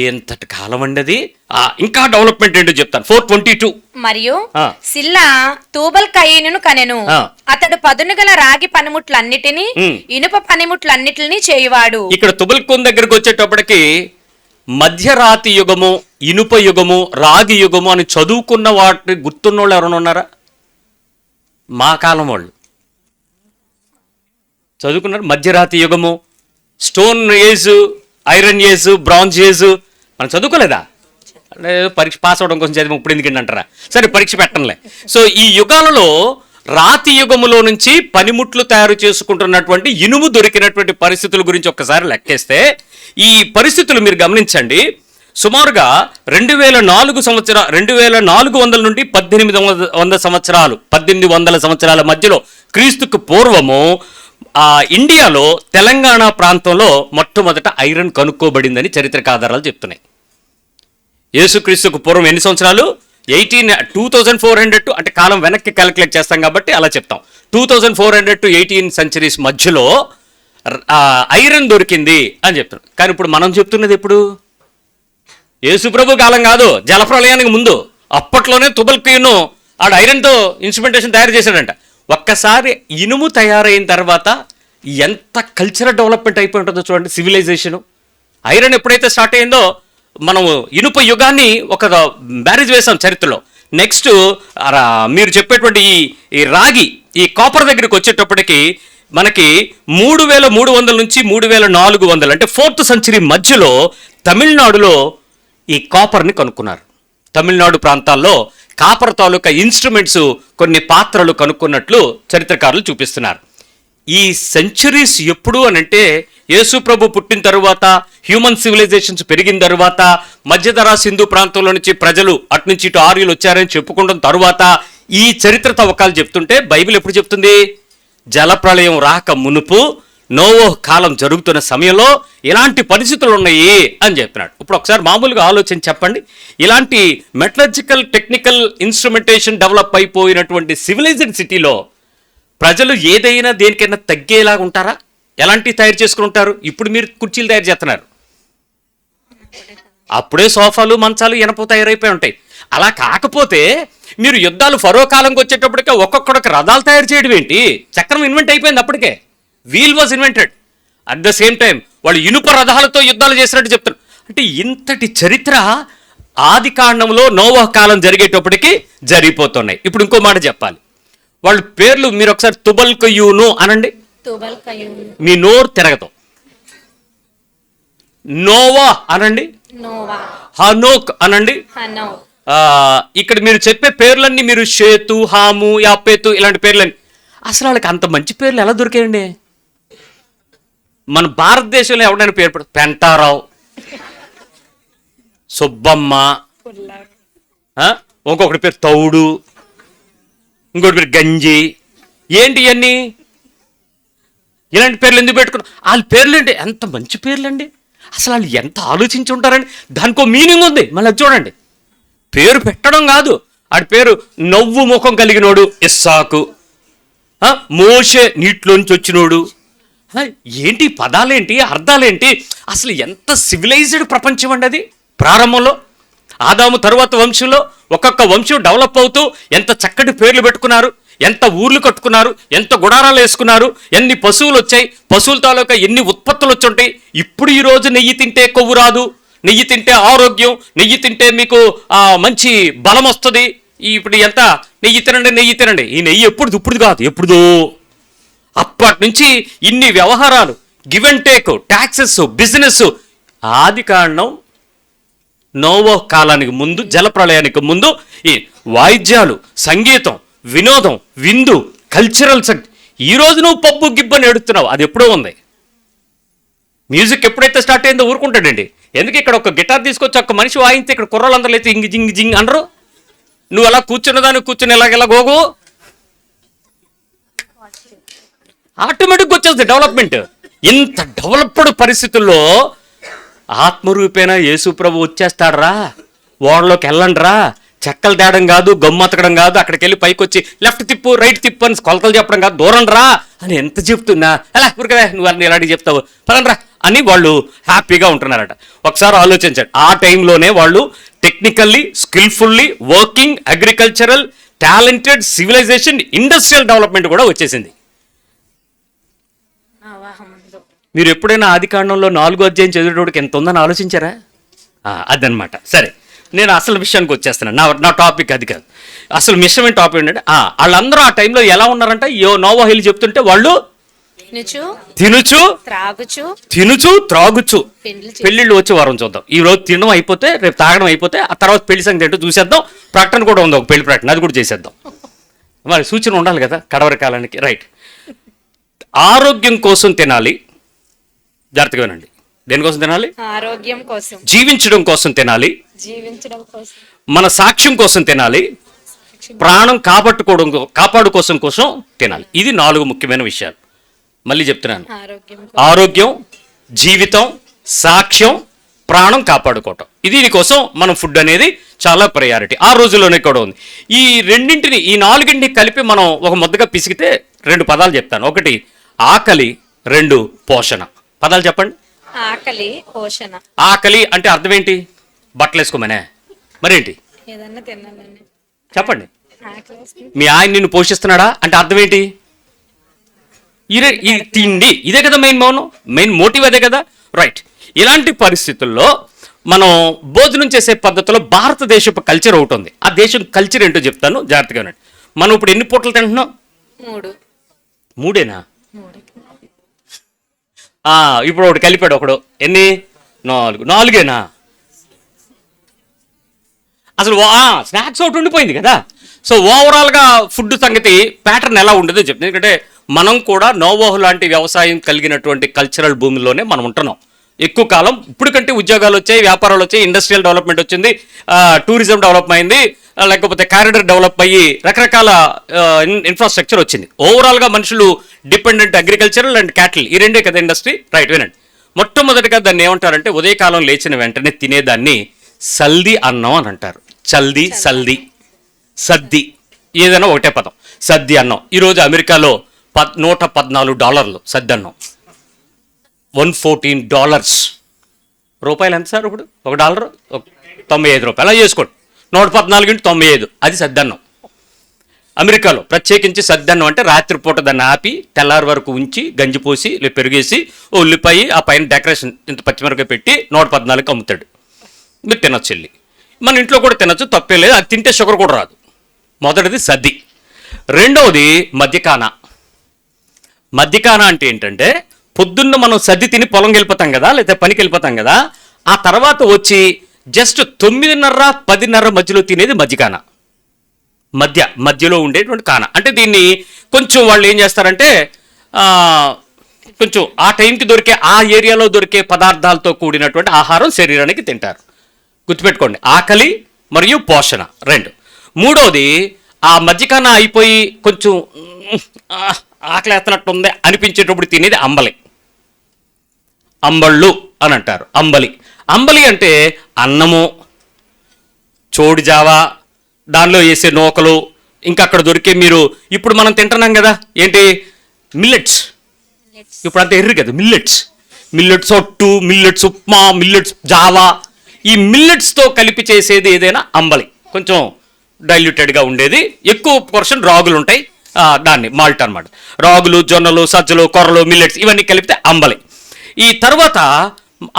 ఎంతటి కాలం అండి అది. ఇంకా డెవలప్మెంట్ ఏంటో చెప్తాను. 422 మరియు సిల్లా తూబల్ కయీనును కనెను. అతడు పదును గల రాగి పనిముట్లన్నిటినీ ఇనుప పనిముట్లన్నిటిని చేయువాడు. ఇక్కడ తుబల్కోన్ దగ్గరకు వచ్చేటప్పటికి మధ్యరాతి యుగము, ఇనుప యుగము, రాగి యుగము అని చదువుకున్న వాటిని గుర్తున్న వాళ్ళు ఎవరైనా ఉన్నారా? మా కాలం వాళ్ళు చదువుకున్నారు. మధ్యరాతి యుగము, stone age, iron age, bronze age మనం చదువుకోలేదా? అంటే పరీక్ష పాస్ అవడం కోసం చదివి ఇప్పుడు ఎందుకంటే అంటారా? సరే పరీక్ష పెట్టంలే. సో ఈ యుగాలలో రాతి యుగములో నుంచి పనిముట్లు తయారు చేసుకుంటున్నటువంటి ఇనుము దొరికినటువంటి పరిస్థితుల గురించి ఒక్కసారి లెక్కేస్తే ఈ పరిస్థితులు మీరు గమనించండి. సుమారుగా 2400 నుండి 1800 సంవత్సరాలు, 1800 సంవత్సరాల మధ్యలో క్రీస్తుకు పూర్వము ఇండియాలో తెలంగాణ ప్రాంతంలో మొట్టమొదట ఐరన్ కనుక్కోబడిందని చరిత్రక ఆధారాలు చెప్తున్నాయి. యేసుక్రీస్తుకు పూర్వం ఎన్ని సంవత్సరాలు? 2400 అంటే కాలం వెనక్కి క్యాలిక్యులేట్ చేస్తాం కాబట్టి అలా చెప్తాం. 2400 to 18 centuries మధ్యలో ఐరన్ దొరికింది అని చెప్తున్నాం. కానీ ఇప్పుడు మనం చెప్తున్నది ఎప్పుడు? యేసుప్రభు కాలం కాదు, జలప్రలయానికి ముందు. అప్పట్లోనే తుబల్కీను ఆడు ఐరన్తో ఇన్స్ట్రుమెంటేషన్ తయారు చేశాడంట. ఒక్కసారి ఇనుము తయారైన తర్వాత ఎంత కల్చరల్ డెవలప్మెంట్ అయిపోయి ఉంటుందో చూడండి. సివిలైజేషను ఐరన్ ఎప్పుడైతే స్టార్ట్ అయిందో మనము ఇనుప యుగాన్ని ఒక బ్యారేజ్ వేసాం చరిత్రలో. నెక్స్ట్ మీరు చెప్పేటువంటి ఈ రాగి, ఈ కాపర్ దగ్గరికి వచ్చేటప్పటికి మనకి 3300 నుంచి 3400 అంటే 4th century మధ్యలో తమిళనాడులో ఈ కాపర్ని కనుక్కున్నారు. తమిళనాడు ప్రాంతాల్లో కాపర్ తాలూకా ఇన్స్ట్రుమెంట్స్, కొన్ని పాత్రలు కనుక్కున్నట్లు చరిత్రకారులు చూపిస్తున్నారు. ఈ సెంచురీస్ ఎప్పుడు అనంటే యేసు ప్రభు పుట్టిన తరువాత, హ్యూమన్ సివిలైజేషన్స్ పెరిగిన తరువాత, మధ్యధరా సింధు ప్రాంతంలో నుంచి ప్రజలు అటు నుంచి ఇటు ఆర్యులు వచ్చారని చెప్పుకుంటున్న తరువాత ఈ చరిత్ర తవ్వకాలు చెప్తుంటే బైబిల్ ఎప్పుడు చెప్తుంది? జలప్రళయం రాక మునుపు నోవహు కాలం జరుగుతున్న సమయంలో ఇలాంటి పరిస్థితులు ఉన్నాయి అని చెప్తున్నాడు. ఇప్పుడు ఒకసారి మామూలుగా ఆలోచన చెప్పండి. ఇలాంటి మెటలర్జికల్ టెక్నికల్ ఇన్స్ట్రుమెంటేషన్ డెవలప్ అయిపోయినటువంటి సివిలైజ్డ్ సిటీలో ప్రజలు ఏదైనా దేనికైనా తగ్గేలాగా ఉంటారా? ఎలాంటివి తయారు చేసుకుని ఉంటారు? ఇప్పుడు మీరు కుర్చీలు తయారు చేస్తున్నారు, అప్పుడే సోఫాలు, మంచాలు ఇనప తయారైపోయి ఉంటాయి. అలా కాకపోతే మీరు యుద్ధాలు ఫరో కాలంకి వచ్చేటప్పటికే ఒక్కొక్కడికి రథాలు తయారు చేయడం ఏంటి? చక్రం ఇన్వెంట్ అయిపోయింది అప్పటికే. Wheel was invented. At the same time వాళ్ళు ఇనుప రథాలతో యుద్ధాలు చేసినట్టు చెప్తారు. అంటే ఇంతటి చరిత్ర ఆది కాండంలో నోవహు కాలం జరిగేటప్పటికి జరిగిపోతున్నాయి. ఇప్పుడు ఇంకో మాట చెప్పాలి. వాళ్ళ పేర్లు మీరు ఒకసారి తుబల్కయూను అనండి, మీ నోరు తిరగదు. నోవా అనండి, హనోక్ అనండి. ఇక్కడ మీరు చెప్పే పేర్లన్నీ మీరు షేతు, హాము, యాపేతు ఇలాంటి పేర్లన్నీ అసలు వాళ్ళకి అంత మంచి పేర్లు ఎలా దొరికాయండి? మన భారతదేశంలో ఎవరైనా పేరు పెంటారావు, సుబ్బమ్మ, ఇంకొకటి పేరు తౌడు, ఇంకోటి పేరు గంజి, ఏంటి ఇవన్నీ? ఇలాంటి పేర్లు ఎందుకు పెట్టుకున్నారు? వాళ్ళ పేర్లు ఏంటి? ఎంత మంచి పేర్లండి. అసలు వాళ్ళు ఎంత ఆలోచించి ఉంటారండి. దానికో మీనింగ్ ఉంది. మళ్ళీ చూడండి, పేరు పెట్టడం కాదు, ఆడి పేరు నవ్వు ముఖం కలిగినోడు ఇస్సాకు, మోషే నీటిలోంచి వచ్చినోడు. ఏంటి పదాలేంటి, అర్థాలేంటి? అసలు ఎంత సివిలైజ్డ్ ప్రపంచం అండి అది. ప్రారంభంలో ఆదాము తరువాత వంశంలో ఒక్కొక్క వంశం డెవలప్ అవుతూ ఎంత చక్కటి పేర్లు పెట్టుకున్నారు, ఎంత ఊర్లు కట్టుకున్నారు, ఎంత గుడారాలు వేసుకున్నారు, ఎన్ని పశువులు వచ్చాయి, పశువుల తాలూకా ఎన్ని ఉత్పత్తులు వచ్చుంటాయి. ఇప్పుడు ఈరోజు నెయ్యి తింటే కొవ్వు రాదు, నెయ్యి తింటే ఆరోగ్యం, నెయ్యి తింటే మీకు మంచి బలం వస్తుంది. ఇప్పుడు ఎంత నెయ్యి తినండి, నెయ్యి తినండి. ఈ నెయ్యి ఇప్పుడు కాదు, ఎప్పుడుదో. అప్పటి నుంచి ఇన్ని వ్యవహారాలు, give and take, taxes, business. ఆది కాండం నోవహు కాలానికి ముందు, జలప్రళయానికి ముందు ఈ వాయిద్యాలు, సంగీతం, వినోదం, విందు, కల్చరల్ ఈ రోజు నువ్వు పబ్బు గిబ్బని ఎడుతున్నావు, అది ఎప్పుడో ఉంది. మ్యూజిక్ ఎప్పుడైతే స్టార్ట్ అయిందో ఊరుకుంటాడండి. ఎందుకు ఇక్కడ ఒక గిటార్ తీసుకొచ్చి ఒక్క మనిషి వాయిస్తే ఇక్కడ కుర్రలందరూ అయితే ఇంగి జింగ్ జింగ్ అనరు. నువ్వు అలా కూర్చున్నదాన్ని కూర్చుని ఎలాగెలా గోగు ఆటోమేటిక్గా వచ్చేస్తుంది డెవలప్మెంట్. ఇంత డెవలప్డ్ పరిస్థితుల్లో ఆత్మరూపేణ యేసు ప్రభు వచ్చేస్తాడరా, ఓడలోకి వెళ్ళండిరా, చెక్కలు తేడం కాదు, గమ్ము అతకడం కాదు, అక్కడికి వెళ్ళి పైకి వచ్చి లెఫ్ట్ తిప్పు రైట్ తిప్పు అని కొలతలు చెప్పడం కాదు, దూరం రా అని ఎంత చెప్తున్నా అలా ఊరికే నువ్వు అన్ని ఇలాంటివి చెప్తావు పదండ్రా అని వాళ్ళు హ్యాపీగా ఉంటున్నారట. ఒకసారి ఆలోచించండి, ఆ టైంలోనే వాళ్ళు technically skillfully working agricultural talented civilization industrial development కూడా వచ్చేసింది. మీరు ఎప్పుడైనా ఆదికాండంలో 4వ అధ్యాయం చదివేటోడికి ఎంత ఉందని ఆలోచించారా? అదనమాట. సరే, నేను అసలు విషయానికి వచ్చేస్తున్నాను. నా టాపిక్ అది కాదు. అసలు మిశ్రమైన టాపిక్ ఏంటంటే వాళ్ళందరూ ఆ టైంలో ఎలా ఉన్నారంట, నోవాహులు చెప్తుంటే వాళ్ళు తినుచు త్రాగుచు పెళ్లిళ్ళు వచ్చే వారం చూద్దాం. ఈ రోజు తినడం అయిపోతే రేపు తాగడం అయిపోతే ఆ తర్వాత పెళ్లి సంగతి ఏంటో చూసేద్దాం. ప్రకటన కూడా ఉంది, ఒక పెళ్లి ప్రకటన, అది కూడా చేసేద్దాం. మరి సూచన ఉండాలి కదా కడవరి కాలానికి. రైట్, ఆరోగ్యం కోసం తినాలి. జాగ్రత్తగా వినండి. దేనికోసం తినాలి? ఆరోగ్యం కోసం. జీవించడం కోసం తినాలి. మన సాక్ష్యం కోసం తినాలి. ప్రాణం కాపాడు కోసం తినాలి. ఇది 4 ముఖ్యమైన విషయాలు. మళ్ళీ చెప్తున్నాను, ఆరోగ్యం, జీవితం, సాక్ష్యం, ప్రాణం కాపాడుకోవటం. దీనికోసం మనం ఫుడ్ అనేది చాలా ప్రయారిటీ. ఆ రోజుల్లోనే కూడా ఉంది. ఈ 4 కలిపి మనం ఒక ముద్దగా పిసికితే 2 పదాలు చెప్తాను. 1 ఆకలి, 2 పోషణ. పదాలు చెప్పండి. ఆకలి, పోషణ. ఆకలి అంటే అర్థం ఏంటి? బట్టలు వేసుకోమనే, మరేంటి చెప్పండి. మీ ఆయన నిన్ను పోషిస్తున్నాడా అంటే అర్థం ఏంటి? ఈ తిండి, ఇదే కదా మెయిన్ మోటివ్ అదే కదా. రైట్, ఇలాంటి పరిస్థితుల్లో మనం భోజనం చేసే పద్ధతిలో భారతదేశపు కల్చర్ ఒకటి ఉంది. ఆ దేశం కల్చర్ ఏంటో చెప్తాను, జాగ్రత్తగా ఉండండి. మనం ఇప్పుడు ఎన్ని పూటలు తింటున్నాం? 3. ఇప్పుడు ఒకటి కలిపాడు ఒకడు, ఎన్ని? 4. అసలు స్నాక్స్ ఒకటి ఉండిపోయింది కదా. సో ఓవరాల్గా ఫుడ్ సంగతి ప్యాటర్న్ ఎలా ఉండదో చెప్తుంది. ఎందుకంటే మనం కూడా నోవాహు లాంటి వ్యవసాయం కలిగినటువంటి కల్చరల్ భూమిలోనే మనం ఉంటున్నాం ఎక్కువ కాలం. ఇప్పుడు కంటే ఉద్యోగాలు వచ్చాయి, వ్యాపారాలు వచ్చాయి, ఇండస్ట్రియల్ డెవలప్మెంట్ వచ్చింది, టూరిజం డెవలప్ అయింది, లేకపోతే కారిడార్ డెవలప్ అయ్యి రకరకాల ఇన్ఫ్రాస్ట్రక్చర్ వచ్చింది. ఓవరాల్గా మనుషులు డిపెండెంట్ అగ్రికల్చరల్ అండ్ క్యాటిల్, ఈ 2 కదా ఇండస్ట్రీ. రైట్, వినండి. మొట్టమొదటిగా దాన్ని ఏమంటారంటే ఉదయకాలం లేచిన వెంటనే తినేదాన్ని సల్ది అన్నం అని అంటారు. సద్ది, ఏదైనా ఒకటే పదం, సద్ది అన్నం. ఈరోజు అమెరికాలో $114 సద్ది అన్నం. $114 రూపాయలు ఎంత సార్ ఇప్పుడు? $1 $95 అలా చేసుకోండి. 114 × 95 అది సద్దన్నం. అమెరికాలో ప్రత్యేకించి సద్దన్నం అంటే రాత్రిపూట దాన్ని ఆపి తెల్లారి వరకు ఉంచి గంజి పోసి పెరుగేసి ఉల్లిపాయ ఆ పైన డెకరేషన్ ఇంత పచ్చిమిరపకాయ పెట్టి 114 అమ్ముతాడు. మీరు తినొచ్చు వెళ్ళి, మన ఇంట్లో కూడా తినొచ్చు, తప్పే లేదు. అది తింటే షుగర్ కూడా రాదు. మొదటిది సద్ది. 2వది మధ్యకాన అంటే ఏంటంటే పొద్దున్న మనం సద్ది తిని పొలంకి వెళ్ళిపోతాం కదా, లేకపోతే పనికి వెళ్ళిపోతాం కదా, ఆ తర్వాత వచ్చి జస్ట్ 9:30 10:30 మధ్యలో తినేది మధ్యకాన. మధ్యలో ఉండేటువంటి కాన అంటే దీన్ని కొంచెం వాళ్ళు ఏం చేస్తారంటే కొంచెం ఆ టైంకి దొరికే ఆ ఏరియాలో దొరికే పదార్థాలతో కూడినటువంటి ఆహారం శరీరానికి తింటారు. గుర్తుపెట్టుకోండి, ఆకలి మరియు పోషణ 2. 3వది ఆ మధ్యకాన అయిపోయి కొంచెం ఆకలి ఎత్తనట్టుంది అనిపించేటప్పుడు తినేది అంబళ్ళు అని అంటారు. అంబలి అంటే అన్నము, చోడి జావా, దానిలో వేసే నూకలు, ఇంకా అక్కడ దొరికే మీరు ఇప్పుడు మనం తింటున్నాం కదా ఏంటి మిల్లెట్స్. ఇప్పుడు అంత ఎర్రి కదా మిల్లెట్స్ ఒట్టు, మిల్లెట్స్ ఉప్మా, మిల్లెట్స్ జావా, ఈ మిల్లెట్స్తో కలిపి చేసేది ఏదైనా అంబలి. కొంచెం డైల్యూటెడ్గా ఉండేది. ఎక్కువ పోర్షన్ రాగులు ఉంటాయి, దాన్ని మాల్ట్ అనమాట. రాగులు, జొన్నలు, సజ్జలు, కొర్రలు, మిల్లెట్స్ ఇవన్నీ కలిపితే అంబలి. ఈ తర్వాత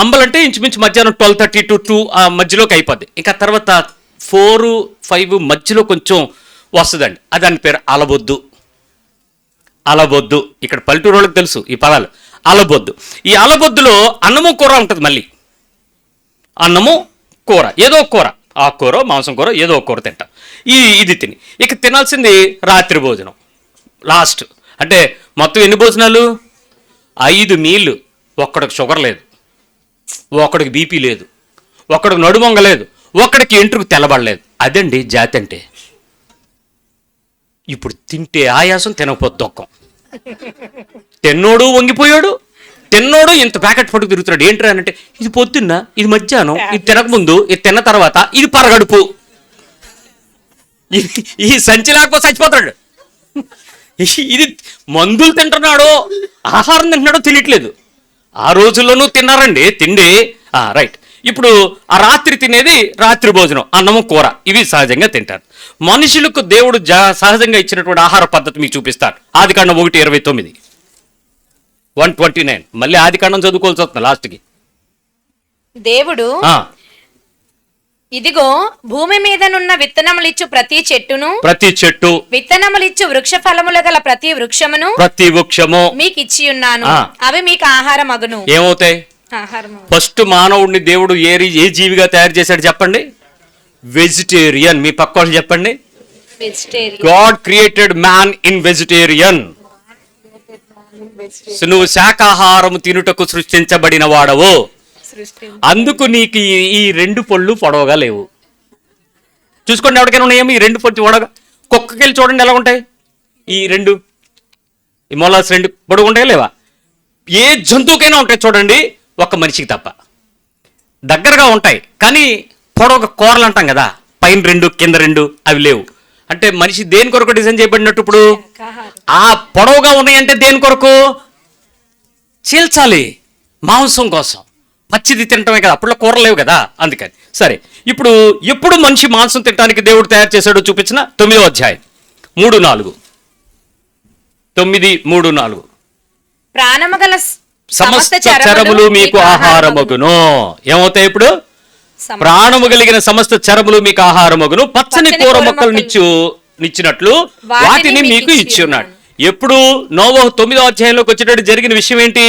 అంబలంటే ఇంచుమించు మధ్యాహ్నం 12:30 to 2 ఆ మధ్యలోకి అయిపోద్ది. ఇంకా తర్వాత 4 5 మధ్యలో కొంచెం వస్తుందండి, అది దాని పేరు అలబొద్దు. ఇక్కడ పల్లెటూరు వాళ్ళకి తెలుసు ఈ పదాలు. అలబొద్దు. ఈ అలబొద్దులో అన్నము కూర ఉంటుంది. మళ్ళీ అన్నము కూర, ఏదో కూర, ఆకుకూర, మాంసం కూర, ఏదో ఒక కూర తింటాం. ఇది తిని ఇక తినాల్సింది రాత్రి భోజనం లాస్ట్. అంటే మొత్తం ఎన్ని భోజనాలు? 5 మీళ్ళు. ఒక్కడికి షుగర్ లేదు, ఒక్కడికి బీపీ లేదు, ఒక్కడికి నడుమొంగ లేదు, ఒక్కడికి ఎంట్రుకు తెల్లబడలేదు. అదండి జాతి అంటే. ఇప్పుడు తింటే ఆయాసం, తినకపోతే దుఃఖం. తిన్నోడు వంగిపోయాడు, తిన్నోడు ఇంత ప్యాకెట్ పట్టుకు తిరుగుతున్నాడు. ఏంట్రా అంటే ఇది పొద్దున్న, ఇది మధ్యాహ్నం, ఇది తినకముందు, ఇది తిన్న తర్వాత, ఇది పరగడుపు. ఈ సంచి లేకపోతే చచ్చిపోతాడు. ఇది మందులు తింటున్నాడో ఆహారం తింటున్నాడో తెలియట్లేదు. ఆ రోజుల్లోనూ తిన్నారండి తిండి. రైట్. ఇప్పుడు ఆ రాత్రి తినేది రాత్రి భోజనం, అన్నము కూర, ఇవి సహజంగా తింటారు. మనుషులకు దేవుడు సహజంగా ఇచ్చినటువంటి ఆహార పద్ధతి మీకు చూపిస్తారు. ఆదికాండం 1:29, 129. మళ్ళీ ఆదికాండం చదువుకోవాల్సి వస్తుంది లాస్ట్కి. దేవుడు ఇదిగో భూమి మీదనున్న విత్తనములిచ్చు ప్రతి చెట్టు విత్తనములిచ్చు వృక్ష ఫలములు గల ప్రతి వృక్షము మీకు ఇచ్చి ఉన్నాను, అవి మీకు ఆహారం అగును. ఏమవుతాయి? ఫస్ట్ మానవుడిని దేవుడు ఏ జీవిగా తయారు చేశాడు చెప్పండి? వెజిటేరియన్. మీ పక్క వాళ్ళు చెప్పండి. God created man in vegetarian. నువ్వు శాకాహారం తినుటకు సృష్టించబడిన వాడవు. అందుకు నీకు ఈ 2 పళ్ళు పొడవగా లేవు. చూసుకోండి, ఎవరికైనా ఉన్నాయేమో ఈ 2 పళ్ళు పొడవగా. కుక్కకెళ్ళి చూడండి ఎలా ఉంటాయి ఈ 2 మొలాస్ 2 పొడవు ఉంటాయా లేవా? ఏ జంతువుకైనా ఉంటాయి చూడండి, ఒక్క మనిషికి తప్ప. దగ్గరగా ఉంటాయి కానీ పొడవుగా కూరలు అంటాం కదా, పైన 2 కింద 2 అవి లేవు. అంటే మనిషి దేని కొరకు డిజైన్ చేయబడినట్టు? ఇప్పుడు ఆ పొడవుగా ఉన్నాయంటే దేని కొరకు? చీల్చాలి, మాంసం కోసం. పచ్చిది తినటమే కదా, అప్పుడులో కూరలు లేవు కదా, అందుకని. సరే, ఇప్పుడు ఎప్పుడు మనిషి మాంసం తినడానికి దేవుడు తయారు చేశాడో చూపించిన 9వ అధ్యాయం 3:4. 9:3-4. ప్రాణము గల సమస్త చరములు మీకు ఆహారమగును. ఏమవుతాయి ఇప్పుడు? ప్రాణము కలిగిన సమస్త చరములు మీకు ఆహారమగును. పచ్చని కూర మొక్కలు నిచ్చినట్లు వాటిని మీకు ఇచ్చి ఉన్నాడు. ఎప్పుడు? నోవహు 9వ అధ్యాయంలోకి వచ్చేటట్టు జరిగిన విషయం ఏంటి?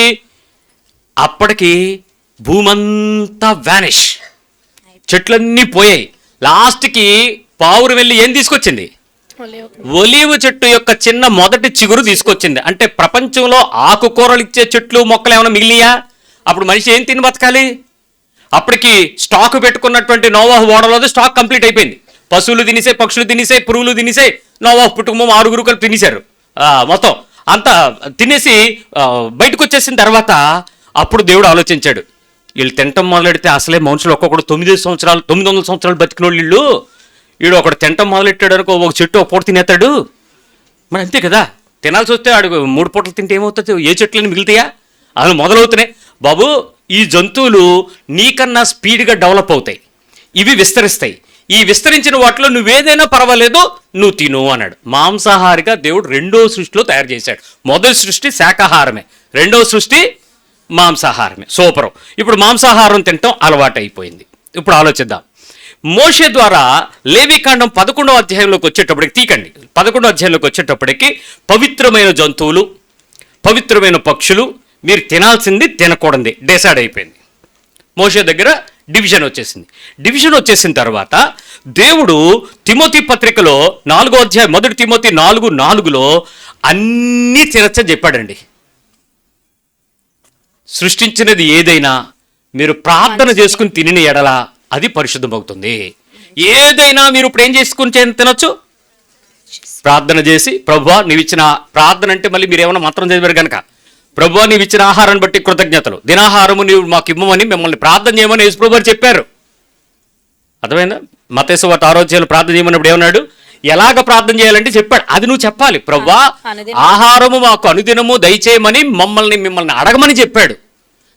అప్పటికి భూమంతా వ్యానిష్, చెట్లన్నీ పోయాయి. లాస్ట్కి పావురు వెళ్ళి ఏం తీసుకొచ్చింది? ఒలీవ చెట్టు యొక్క చిన్న మొదటి చిగురు తీసుకొచ్చింది. అంటే ప్రపంచంలో ఆకుకూరలు ఇచ్చే చెట్లు మొక్కలు ఏమైనా మిగిలియా? అప్పుడు మనిషి ఏం తిని బతకాలి? అప్పటికి స్టాక్ పెట్టుకున్నటువంటి నోవాహు ఓడలో స్టాక్ కంప్లీట్ అయిపోయింది. పశువులు తినేసాయి, పక్షులు తినేసాయి, పురుగులు తినేసాయి. నోవాహు కుటుంబం 6 కలిపి తినేశారు. మొత్తం అంతా తినేసి బయటకు వచ్చేసిన తర్వాత అప్పుడు దేవుడు ఆలోచించాడు, వీళ్ళు తినటం మొదలెడితే అసలే మనుషులు ఒక్కొక్కడు 900 సంవత్సరాలు బతికిన వీళ్ళు, వీడు ఒకడు తినటం మొదలెట్టాడు అనుకో, ఒక చెట్టు ఒక పూట తినేస్తాడు. మరి అంతే కదా, తినాల్సి వస్తే ఆడు 3 పూటలు తింటే ఏమవుతుంది? ఏ చెట్లని మిగులుతాయా? అసలు మొదలవుతున్నాయి. బాబు, ఈ జంతువులు నీకన్నా స్పీడ్గా డెవలప్ అవుతాయి, ఇవి విస్తరిస్తాయి. ఈ విస్తరించిన వాటిలో నువ్వేదైనా పర్వాలేదు, నువ్వు తిను అన్నాడు. మాంసాహారిగా దేవుడు 2వ సృష్టిలో తయారు చేశాడు. మొదటి సృష్టి శాకాహారమే, 2వ సృష్టి మాంసాహారమే. సూపరం. ఇప్పుడు మాంసాహారం తినటం అలవాటు అయిపోయింది. ఇప్పుడు ఆలోచిద్దాం. మోషే ద్వారా లేవీకాండం 11వ అధ్యాయంలోకి వచ్చేటప్పటికి, తీకండి 11వ అధ్యాయంలోకి వచ్చేటప్పటికి, పవిత్రమైన జంతువులు, పవిత్రమైన పక్షులు మీరు తినాల్సింది తినకూడదు డిసైడ్ అయిపోయింది. మోషే దగ్గర డివిజన్ వచ్చేసింది. డివిజన్ వచ్చేసిన తర్వాత దేవుడు తిమోతి పత్రికలో 4వ అధ్యాయం 1 తిమోతి 4:4లో అన్నీ తినచ్చని చెప్పాడండి. సృష్టించినది ఏదైనా మీరు ప్రార్థన చేసుకుని తినిన ఎడల అది పరిశుద్ధమవుతుంది. ఏదైనా మీరు ఇప్పుడు ఏం చేసుకుని తినొచ్చు? ప్రార్థన చేసి, ప్రభువా నీవు ఇచ్చిన ప్రార్థన అంటే మళ్ళీ మీరు ఏమైనా మంత్రం చదివారు కనుక, ప్రభువా నీవు ఇచ్చిన ఆహారాన్ని బట్టి కృతజ్ఞతలు, దినాహారము నీవు మాకు ఇవ్వమని మిమ్మల్ని ప్రార్థన చేయమని యేసుప్రభు వారు చెప్పారు. అర్థమైందా? మత్తయి సువార్త 6వ అధ్యాయంలో ప్రార్థన చేయమన్నప్పుడు ఏమన్నాడు? ఎలాగ ప్రార్థన చేయాలంటే చెప్పాడు. అది నువ్వు చెప్పాలి. ప్రభువా ఆహారము మాకు అనుదినము దయచేయమని మిమ్మల్ని అడగమని చెప్పాడు.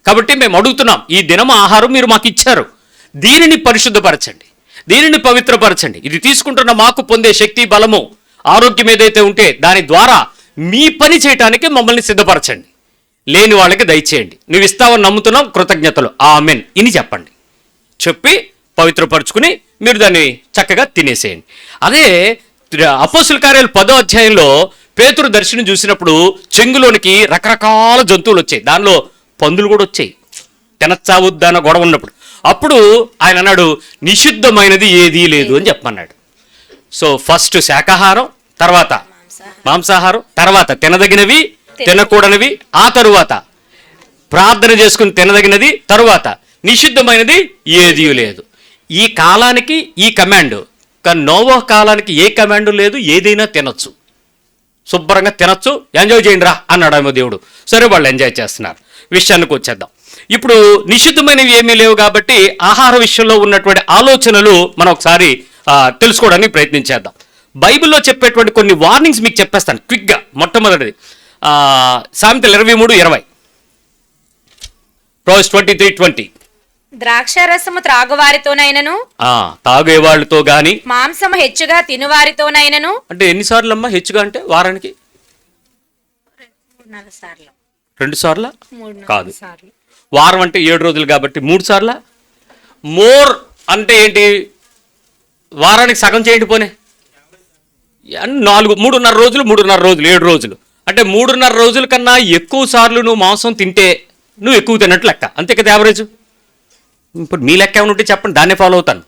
కాబట్టి మేము అడుగుతున్నాం, ఈ దినము ఆహారం మీరు మాకు ఇచ్చారు, దీనిని పరిశుద్ధపరచండి, దీనిని పవిత్రపరచండి. ఇది తీసుకుంటున్న మాకు పొందే శక్తి, బలము, ఆరోగ్యం ఏదైతే ఉంటే దాని ద్వారా మీ పని చేయటానికి మమ్మల్ని సిద్ధపరచండి, లేని వాళ్ళకి దయచేయండి, నువ్వు ఇస్తావని నమ్ముతున్నాం, కృతజ్ఞతలు, ఆమెన్ ఇని చెప్పండి. చెప్పి పవిత్రపరుచుకుని మీరు దాన్ని చక్కగా తినేసేయండి. అదే అపోస్తుల కార్యాలు 10వ అధ్యాయంలో పేతురు దర్శనం చూసినప్పుడు చెంగులోనికి రకరకాల జంతువులు వచ్చాయి, దానిలో పందులు కూడా వచ్చాయి. తినచ్చావద్దా అన్న గొడవ ఉన్నప్పుడు అప్పుడు ఆయన అన్నాడు, నిషిద్ధమైనది ఏదీ లేదు అని చెప్పమన్నాడు. సో ఫస్ట్ శాకాహారం, తర్వాత మాంసాహారం, తర్వాత తినదగినవి, తినకూడనివి, ఆ తరువాత ప్రార్థన చేసుకుని తినదగినది, తరువాత నిషిద్ధమైనది ఏదీ లేదు. ఈ కాలానికి ఈ కమాండ్. కానీ నోవహు కాలానికి ఏ కమాండ్ లేదు, ఏదైనా తినొచ్చు, శుభ్రంగా తినొచ్చు, ఎంజాయ్ చేయండి రా అన్నాడేమో దేవుడు. సరే, వాళ్ళు ఎంజాయ్ చేస్తున్నారు. విషయానికి వచ్చేద్దాం. ఇప్పుడు నిషిద్ధమైనవి ఏమీ లేవు కాబట్టి ఆహార విషయంలో ఉన్నటువంటి ఆలోచనలు మనం ఒకసారి తెలుసుకోవడానికి ప్రయత్నించేద్దాం. బైబిల్లో చెప్పేటువంటి కొన్ని వార్నింగ్స్ మీకు చెప్పేస్తాను క్విక్గా. మొట్టమొదటిది సామెతలు 23:20, Proverbs 23:20. ద్రాక్షారసము త్రాగువారితోనైనను తాగేవాళ్ళతో గాని మాంసము హెచ్చుగా తినువారితోనైనను. అంటే ఎన్నిసార్లు అమ్మా హెచ్చుగా అంటే? వారానికి 2 సార్లు కాదు, వారం అంటే 7 రోజులు కాబట్టి 3 సార్లు. మోర్ అంటే ఏంటి? వారానికి సగం చేయండి పోనే, 3.5 రోజులు 7 రోజులు అంటే 3.5 రోజుల కన్నా ఎక్కువ సార్లు నువ్వు మాంసం తింటే నువ్వు ఎక్కువ తిన్నట్టు లెక్క, అంతే కదా యావరేజ్. ఇప్పుడు మీ లెక్క ఏమైనా ఉంటే చెప్పండి, దాన్నే ఫాలో అవుతాను.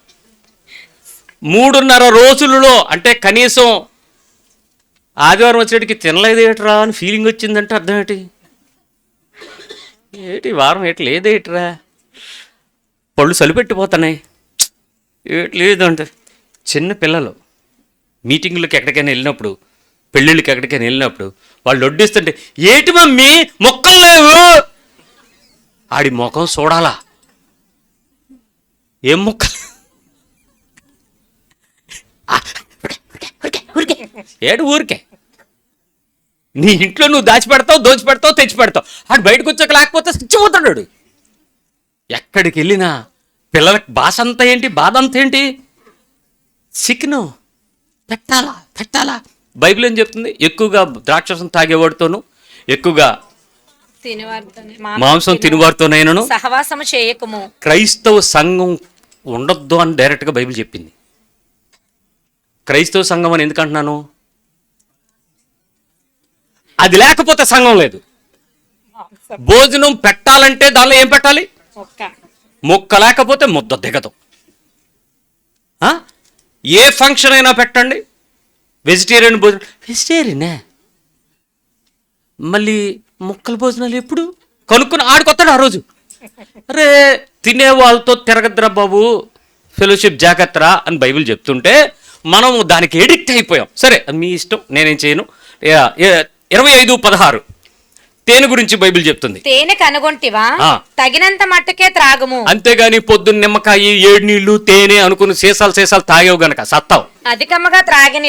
3.5 రోజులలో అంటే కనీసం ఆదివారం వచ్చేటికి తినలేదు ఏట్రా అని ఫీలింగ్ వచ్చిందంటే అర్థం ఏంటి? ఏటి వారం ఏటి లేదేట్రా, పళ్ళు సలిపెట్టిపోతున్నాయి లేదు అంటే. చిన్న పిల్లలు మీటింగులకు ఎక్కడికైనా వెళ్ళినప్పుడు, పెళ్ళిళ్ళకి ఎక్కడికైనా వెళ్ళినప్పుడు వాళ్ళు వడ్డిస్తుంటే ఏటి మమ్మీ మొక్కలు లేవు, ఆడి ముఖం చూడాలా, ఏం మొక్కలు ఏడు ఊరికే నీ ఇంట్లో నువ్వు దాచిపెడతావు, దోచిపెడతావు, తెచ్చిపెడతావు, ఆడు బయటకు వచ్చాక లేకపోతే చచ్చిపోతాడు. ఎక్కడికి వెళ్ళినా పిల్లలకి భాష అంతా ఏంటి, బాధ అంతా ఏంటి? చికెను పెట్టాలా. బైబిల్ ఏం చెప్తుంది? ఎక్కువగా ద్రాక్షరసం తాగేవాడితోను, ఎక్కువగా మాంసం తినేవారితోనైనను సహవాసము చేయకము. క్రైస్తవ సంఘం ఉండొద్దు అని డైరెక్ట్గా బైబిల్ చెప్పింది. క్రైస్తవ సంఘం అని ఎందుకంటున్నాను? అది లేకపోతే సంఘం లేదు. భోజనం పెట్టాలంటే దానిలో ఏం పెట్టాలి? మొక్క లేకపోతే ముద్ద దిగదు. ఏ ఫంక్షన్ అయినా పెట్టండి, వెజిటేరియన్ భోజనం వెజిటేరియనే, మళ్ళీ ముక్కల భోజనాలు ఎప్పుడు కనుక్కుని ఆడుకొస్తాడు ఆ రోజు. అరే తినే వాళ్ళతో తిరగద్రా బాబు, ఫెలోషిప్ జాగ్రత్తరా అని బైబిల్ చెప్తుంటే మనం దానికి ఎడిక్ట్ అయిపోయాం. సరే మీ ఇష్టం, నేనేం చేయను. 25:16 తేనె గురించి బైబిల్ చెప్తుంది. తేనె కనుగొంటివా, తగినంత మట్టుకే త్రాగము. అంతేగాని పొద్దున్న నిమ్మకాయ 7 నీళ్లు తేనె అనుకుని సీసాలు తాగేవు గనక సత్తావు. అధికముగా త్రాగిన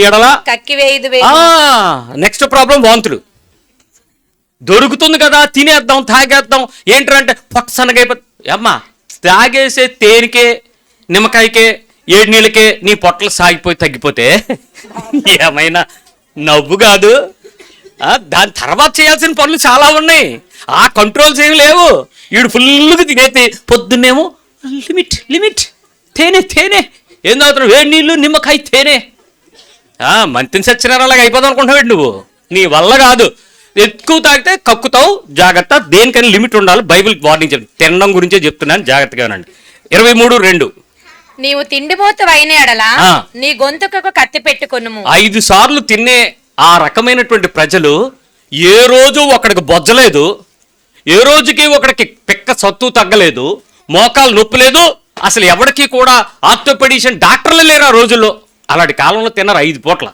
ఎడల కక్కివేయుదు. నెక్స్ట్ ప్రాబ్లం వాంతులు. దొరుకుతుంది కదా తినేద్దాం, తాగేద్దాం. ఏంటంటే పొట్ట సన్నగైపోతుంది. అమ్మా తాగేసే తేనెకే నిమ్మకాయకే 7 నీళ్ళకే నీ పొట్టలు సాగిపోయి తగ్గిపోతే ఏమైనా నవ్వు కాదు. దాని తర్వాత చేయాల్సిన పనులు చాలా ఉన్నాయి, ఆ కంట్రోల్స్ ఏమి లేవు. వీడు ఫుల్గా తినేది, పొద్దున్నేమో లిమిట్ తేనె ఏం తాగుతున్నావు? 7 నీళ్ళు నిమ్మకాయ తేనె. మంతిని సత్యనారాయణలాగా అయిపోదాం అనుకుంటున్నావు నువ్వు, నీ వల్ల కాదు. ఎక్కువ తాగితే కక్కుతావు, జాగ్రత్త. దేనికైనా లిమిట్ ఉండాలి. బైబిల్ వార్నింగ్ చెప్తుంది, తినడం గురించే చెప్తున్నాను, జాగ్రత్తగా ఉండండి. 23:2 నీవు తిండిపోతు అయిన ఎడల నీ గొంతుకు కత్తి పెట్టుకొనుము. 5 సార్లు తినే ఆ రకమైనటువంటి ప్రజలు ఏ రోజు ఒకడికి బొజ్జలేదు, ఏ రోజుకి ఒకడికి పిక్క సత్తు తగ్గలేదు, మోకాలు నొప్పి లేదు, అసలు ఎవరికి కూడా ఆర్థోపెడిషన్ డాక్టర్లు లేరు ఆ రోజుల్లో. అలాంటి కాలంలో తిన్నారు 5 పూట్ల,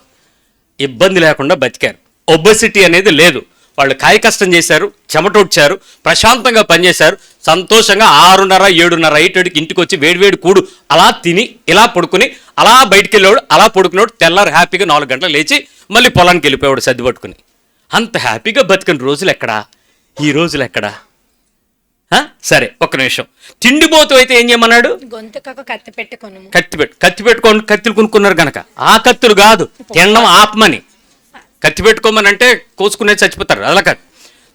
ఇబ్బంది లేకుండా బతికారు. ఒబెసిటీ అనేది లేదు. వాళ్ళు కాయ కష్టం చేశారు, చెమటొడ్చారు, ప్రశాంతంగా పనిచేశారు, సంతోషంగా 6:30, 7:30 అయ్యేటికి ఇంటికి వచ్చి వేడివేడి కూడు అలా తిని ఇలా పడుకుని అలా బయటికి వెళ్ళేవాడు, అలా పడుకునేవాడు. తెల్లారు హ్యాపీగా 4 గంటలు లేచి మళ్ళీ పొలానికి వెళ్ళిపోయాడు సర్ది పట్టుకుని. అంత హ్యాపీగా బతికిన రోజులు ఎక్కడా, ఈ రోజులు ఎక్కడా? సరే ఒక్క నిమిషం. తిండిపోతూ అయితే ఏం చేయమన్నాడు? గొంతుకు కత్తి పెట్టుకొనుము. కత్తి పెట్టుకొని కత్తులు కొనుక్కున్నారు కనుక ఆ కత్తులు కాదు, తినడం ఆపమని. కత్తి పెట్టుకోమని అంటే కోసుకునేది చచ్చిపోతారు, అలా కాదు.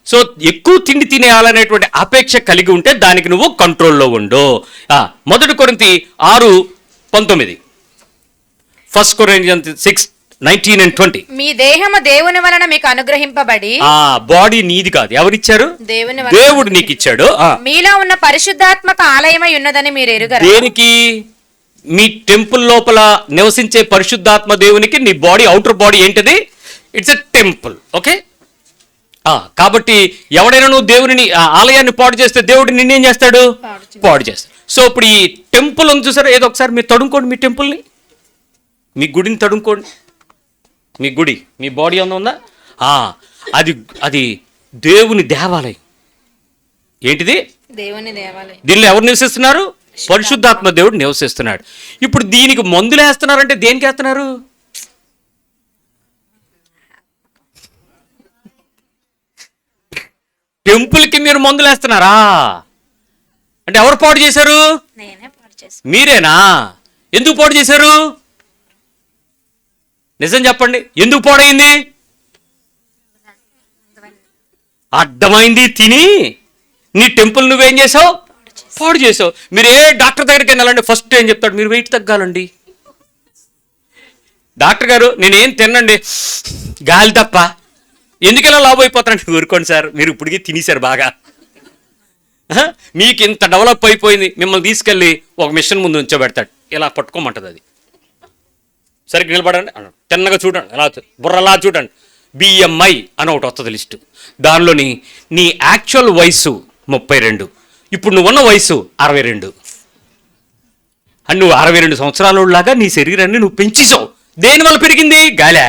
సో ఎక్కువ తిండి తినేయాలనేటువంటి అపేక్ష కలిగి ఉంటే దానికి నువ్వు కంట్రోల్లో ఉండు. 1 కొరింథీ 6:19, 1 Corinthians 6:19 and 20. మీ దేహము దేవుని వలన మీకు అనుగ్రహింపబడి. బాడీ నీది కాదు, ఎవరిచ్చారు? దేవుడు నీకు ఇచ్చాడు. మీలో ఉన్న పరిశుద్ధాత్మక ఆలయమై ఉన్నదని మీరు ఎరుగరా? దేనికి? మీ టెంపుల్ లోపల నివసించే పరిశుద్ధాత్మ దేవునికి నీ బాడీ, అవుటర్ బాడీ ఏంటిది? It's a temple. ఓకే, కాబట్టి ఎవడైనా నువ్వు దేవుని ఆలయాన్ని పాడు చేస్తే దేవుడు నిన్నేం చేస్తాడు? పాడు చేస్తాడు. సో ఇప్పుడు ఈ టెంపుల్ ఉంది చూసారా, ఏదో ఒకసారి మీరు తడుముకోండి, మీ టెంపుల్ని, మీ గుడిని తడుముకోండి. మీ గుడి, మీ బాడీ ఉందా? అది దేవుని దేవాలయం. ఏంటిది? దేవుని దేవాలయం. దీనిలో ఎవరు నివసిస్తున్నారు? పరిశుద్ధాత్మ దేవుడు నివసిస్తున్నాడు. ఇప్పుడు దీనికి మందులు వేస్తున్నారంటే దేనికి వేస్తున్నారు? టెంపుల్కి మీరు మందులు వేస్తున్నారా? అంటే ఎవరు పాడు చేశారు? నేనే పాడు చేశాను. మీరేనా? ఎందుకు పాడు చేశారు? నిజం చెప్పండి, ఎందుకు పాడైంది? అడ్డమైంది తిని నీ టెంపుల్ నువ్వేం చేసావు? పాడు చేసావు. మీరు ఏ డాక్టర్ దగ్గరికి వెళ్ళాలండి, ఫస్ట్ ఏం చెప్తాడు? మీరు వెయిట్ తగ్గాలండి. డాక్టర్ గారు నేనేం తినండి, గాలి తప్ప, ఎందుకలా లాభ అయిపోతానండి. ఊరుకోండి సార్, మీరు ఇప్పటికీ తినేశారు బాగా, మీకు ఇంత డెవలప్ అయిపోయింది. మిమ్మల్ని తీసుకెళ్ళి ఒక మిషన్ ముందు ఉంచోబెడతాడు, ఇలా పట్టుకోమంటుంది. అది సరిగ్గా నిలబడండి, తిన్నగా చూడండి, అలా బుర్రలా చూడండి, బిఎంఐ అని ఒకటి వస్తుంది లిస్టు. దానిలోని నీ యాక్చువల్ వయసు 32, ఇప్పుడు నువ్వు ఉన్న వయసు 62. అని నువ్వు 62 సంవత్సరాలలాగా నీ శరీరాన్ని నువ్వు పెంచేసావు. దేనివల్ల పెరిగింది? గాలే.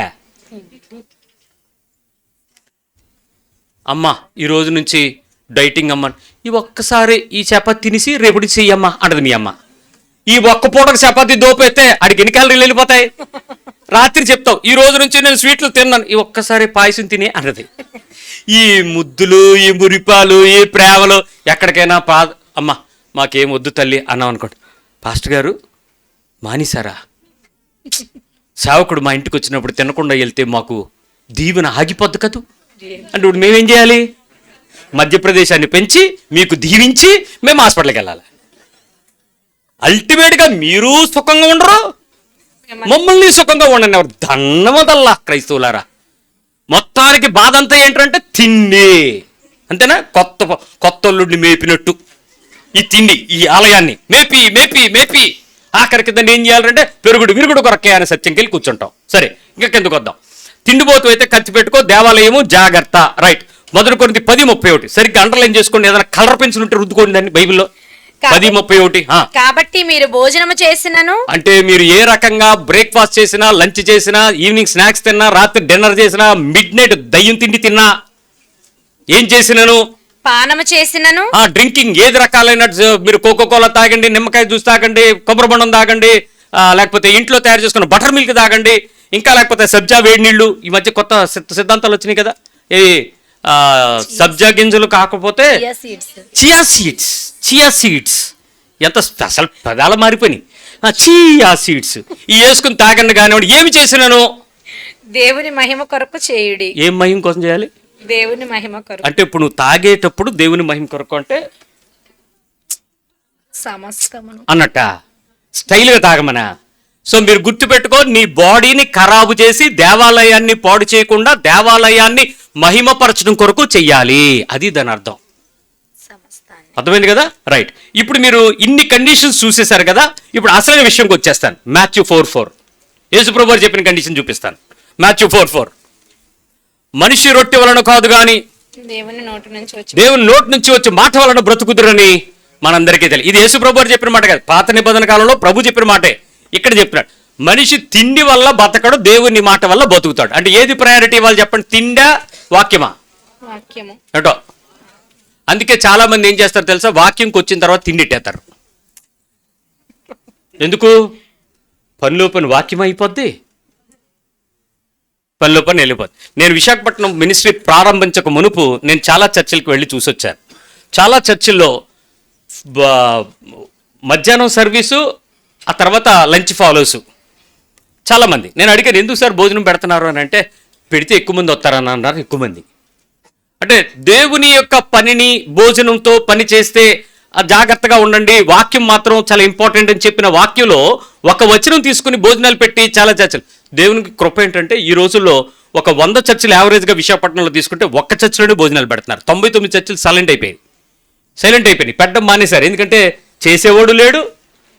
అమ్మా ఈ రోజు నుంచి డైటింగ్ అమ్మ, ఈ ఒక్కసారి ఈ చపాతి తినేసి రేపటి చెయ్యమ్మా అంటది మీ అమ్మ. ఈ ఒక్క పూటకు చపాతి దోపెత్తే అడిగి ఎన్ని క్యాలరీలు వెళ్ళిపోతాయి? రాత్రి చెప్తావు ఈ రోజు నుంచి నేను స్వీట్లు తిన్నాను, ఈ ఒక్కసారి పాయసం తిని అన్నది. ఈ ముద్దులు, ఈ మురిపాలు, ఈ ప్రేమలు ఎక్కడికైనా అమ్మ మాకేం వద్దు తల్లి అన్నాం అనుకోండి, పాస్టర్ గారు మానేశారా? సేవకుడు మా ఇంటికి వచ్చినప్పుడు తినకుండా వెళ్తే మాకు దీవెన ఆగిపోద్దు కదూ అంటే ఇప్పుడు మేమేం చేయాలి? మధ్యప్రదేశాన్ని పెంచి మీకు దీవించి మేము హాస్పిటల్కి వెళ్ళాలి. అల్టిమేట్గా మీరు సుఖంగా ఉండరు, మమ్మల్ని సుఖంగా ఉండండి. ఎవరు ధన్నమదల్లా క్రైస్తవులారా. మొత్తానికి బాధ అంతా ఏంటంటే తిండి, అంతేనా? కొత్త అల్లుడిని మేపినట్టు ఈ తిండి, ఈ ఆలయాన్ని మేపి మేపి మేపి ఆఖరికి దాన్ని ఏం చేయాలంటే పెరుగుడు విరుగుడు కొరకే అనే సత్యంకి వెళ్ళి కూర్చుంటాం. సరే, ఇంకెందుకు వద్దాం. తిండిపోతు అయితే ఖర్చు పెట్టుకో, దేవాలయము జాగ్రత్త. రైట్. 1 కొరింథీ 10:31 సరిగ్గా అండర్లైన్ చేసుకోండి. ఏదైనా కలర్ పెన్సిల్ ఉంటే రుద్దుకోండి దాన్ని బైబిల్లో. 10:31. కాబట్టి మీరు భోజనము చేసినను అంటే మీరు ఏ రకంగా బ్రేక్ఫాస్ట్ చేసినా, లంచ్ చేసినా, ఈవినింగ్ స్నాక్స్ తిన్నా, రాత్రి డిన్నర్ చేసినా, మిడ్ నైట్ దయ్యం తిండి తిన్నా, ఏం చేసినాను? పానము చేసినను, డ్రింకింగ్ ఏది రకాలైన, మీరు కోకోకోలా తాగండి, నిమ్మకాయ జ్యూస్ తాగండి, కొబ్బరి బొండం తాగండి, లేకపోతే ఇంట్లో తయారు చేసుకున్న బటర్ మిల్క్ తాగండి, ఇంకా లేకపోతే సబ్జా వేడి నీళ్లు. ఈ మధ్య కొత్త సిద్ధాంతాలు వచ్చినాయి కదా, ఏ సబ్జా గింజలు కాకపోతే చియా సీడ్స్. ఎంత స్పెషల్ పదాలు మారిపోయినాయి. చియా సీడ్స్ ఈ వేసుకుని తాగండి. కానివ్వండి, ఏమి చేసినాను? దేవుని మహిమ కొరకు చేయుడి. ఏం మహిమ కోసం చేయాలి? దేవుని మహిమ కొరకు. అంటే ఇప్పుడు నువ్వు తాగేటప్పుడు దేవుని మహిమ కొరకు అంటే సమస్తమును అన్నట్ట స్టైల్గా తాగమనా? సో మీరు గుర్తుపెట్టుకో, నీ బాడీని ఖరాబు చేసి దేవాలయాన్ని పాడు చేయకుండా దేవాలయాన్ని మహిమపరచడం కొరకు చెయ్యాలి. అది దాని అర్థం. అర్థమైంది కదా? రైట్. ఇప్పుడు మీరు ఇన్ని కండిషన్స్ చూసేశారు కదా, ఇప్పుడు అసలైన విషయంకి వచ్చేస్తాను. మాథ్యూ 4:4 యేసుప్రభువు చెప్పిన కండిషన్ చూపిస్తాను. మాథ్యూ 4:4 మనిషి రొట్టె వలన కాదు గాని దేవుని నోటి నుంచి వచ్చే మాట వలన బ్రతుకుదురని మనందరికీ తెలియదు. ఇది యేసుప్రభువు చెప్పిన మాట కాదు, పాత నిబంధన కాలంలో ప్రభు చెప్పిన మాటే ఇక్కడ చెప్పినాడు. మనిషి తిండి వల్ల బతకడు, దేవుని మాట వల్ల బతుకుతాడు. అంటే ఏది ప్రయారిటీ ఇవ్వాలి చెప్పండి? తిండా, వాక్యమా? వాక్యము. అటో అందుకే చాలా మంది ఏం చేస్తారు తెలుసా? వాక్యంకి వచ్చిన తర్వాత తిండిట్టేస్తారు. ఎందుకు? పనిలో పని వాక్యం అయిపోద్ది, పనిలో పని వెళ్ళిపోద్ది. నేను విశాఖపట్నం మినిస్ట్రీ ప్రారంభించక మునుపు నేను చాలా చర్చిలకు వెళ్ళి చూసొచ్చాను. చాలా చర్చిల్లో మధ్యాహ్నం సర్వీసు, ఆ తర్వాత లంచ్ ఫాలోస్. చాలామంది నేను అడిగాను, ఎందుకు సార్ భోజనం పెడుతున్నారు అని అంటే, పెడితే ఎక్కువ మంది వస్తారని అన్నారు. ఎక్కువ మంది అంటే దేవుని యొక్క పనిని భోజనంతో పని చేస్తే జాగ్రత్తగా ఉండండి, వాక్యం మాత్రం చాలా ఇంపార్టెంట్ అని చెప్పిన వాక్యంలో ఒక వచనం తీసుకుని భోజనాలు పెట్టి చాలా చర్చలు. దేవునికి కృప ఏంటంటే ఈ రోజుల్లో ఒక 100 చర్చలు యావరేజ్గా విశాఖపట్నంలో తీసుకుంటే ఒక్క చర్చిలోనే భోజనాలు పెడుతున్నారు. 99 చర్చలు సైలెంట్ అయిపోయినాయి, పెట్టడం మానేశారు. ఎందుకంటే చేసేవాడు లేడు,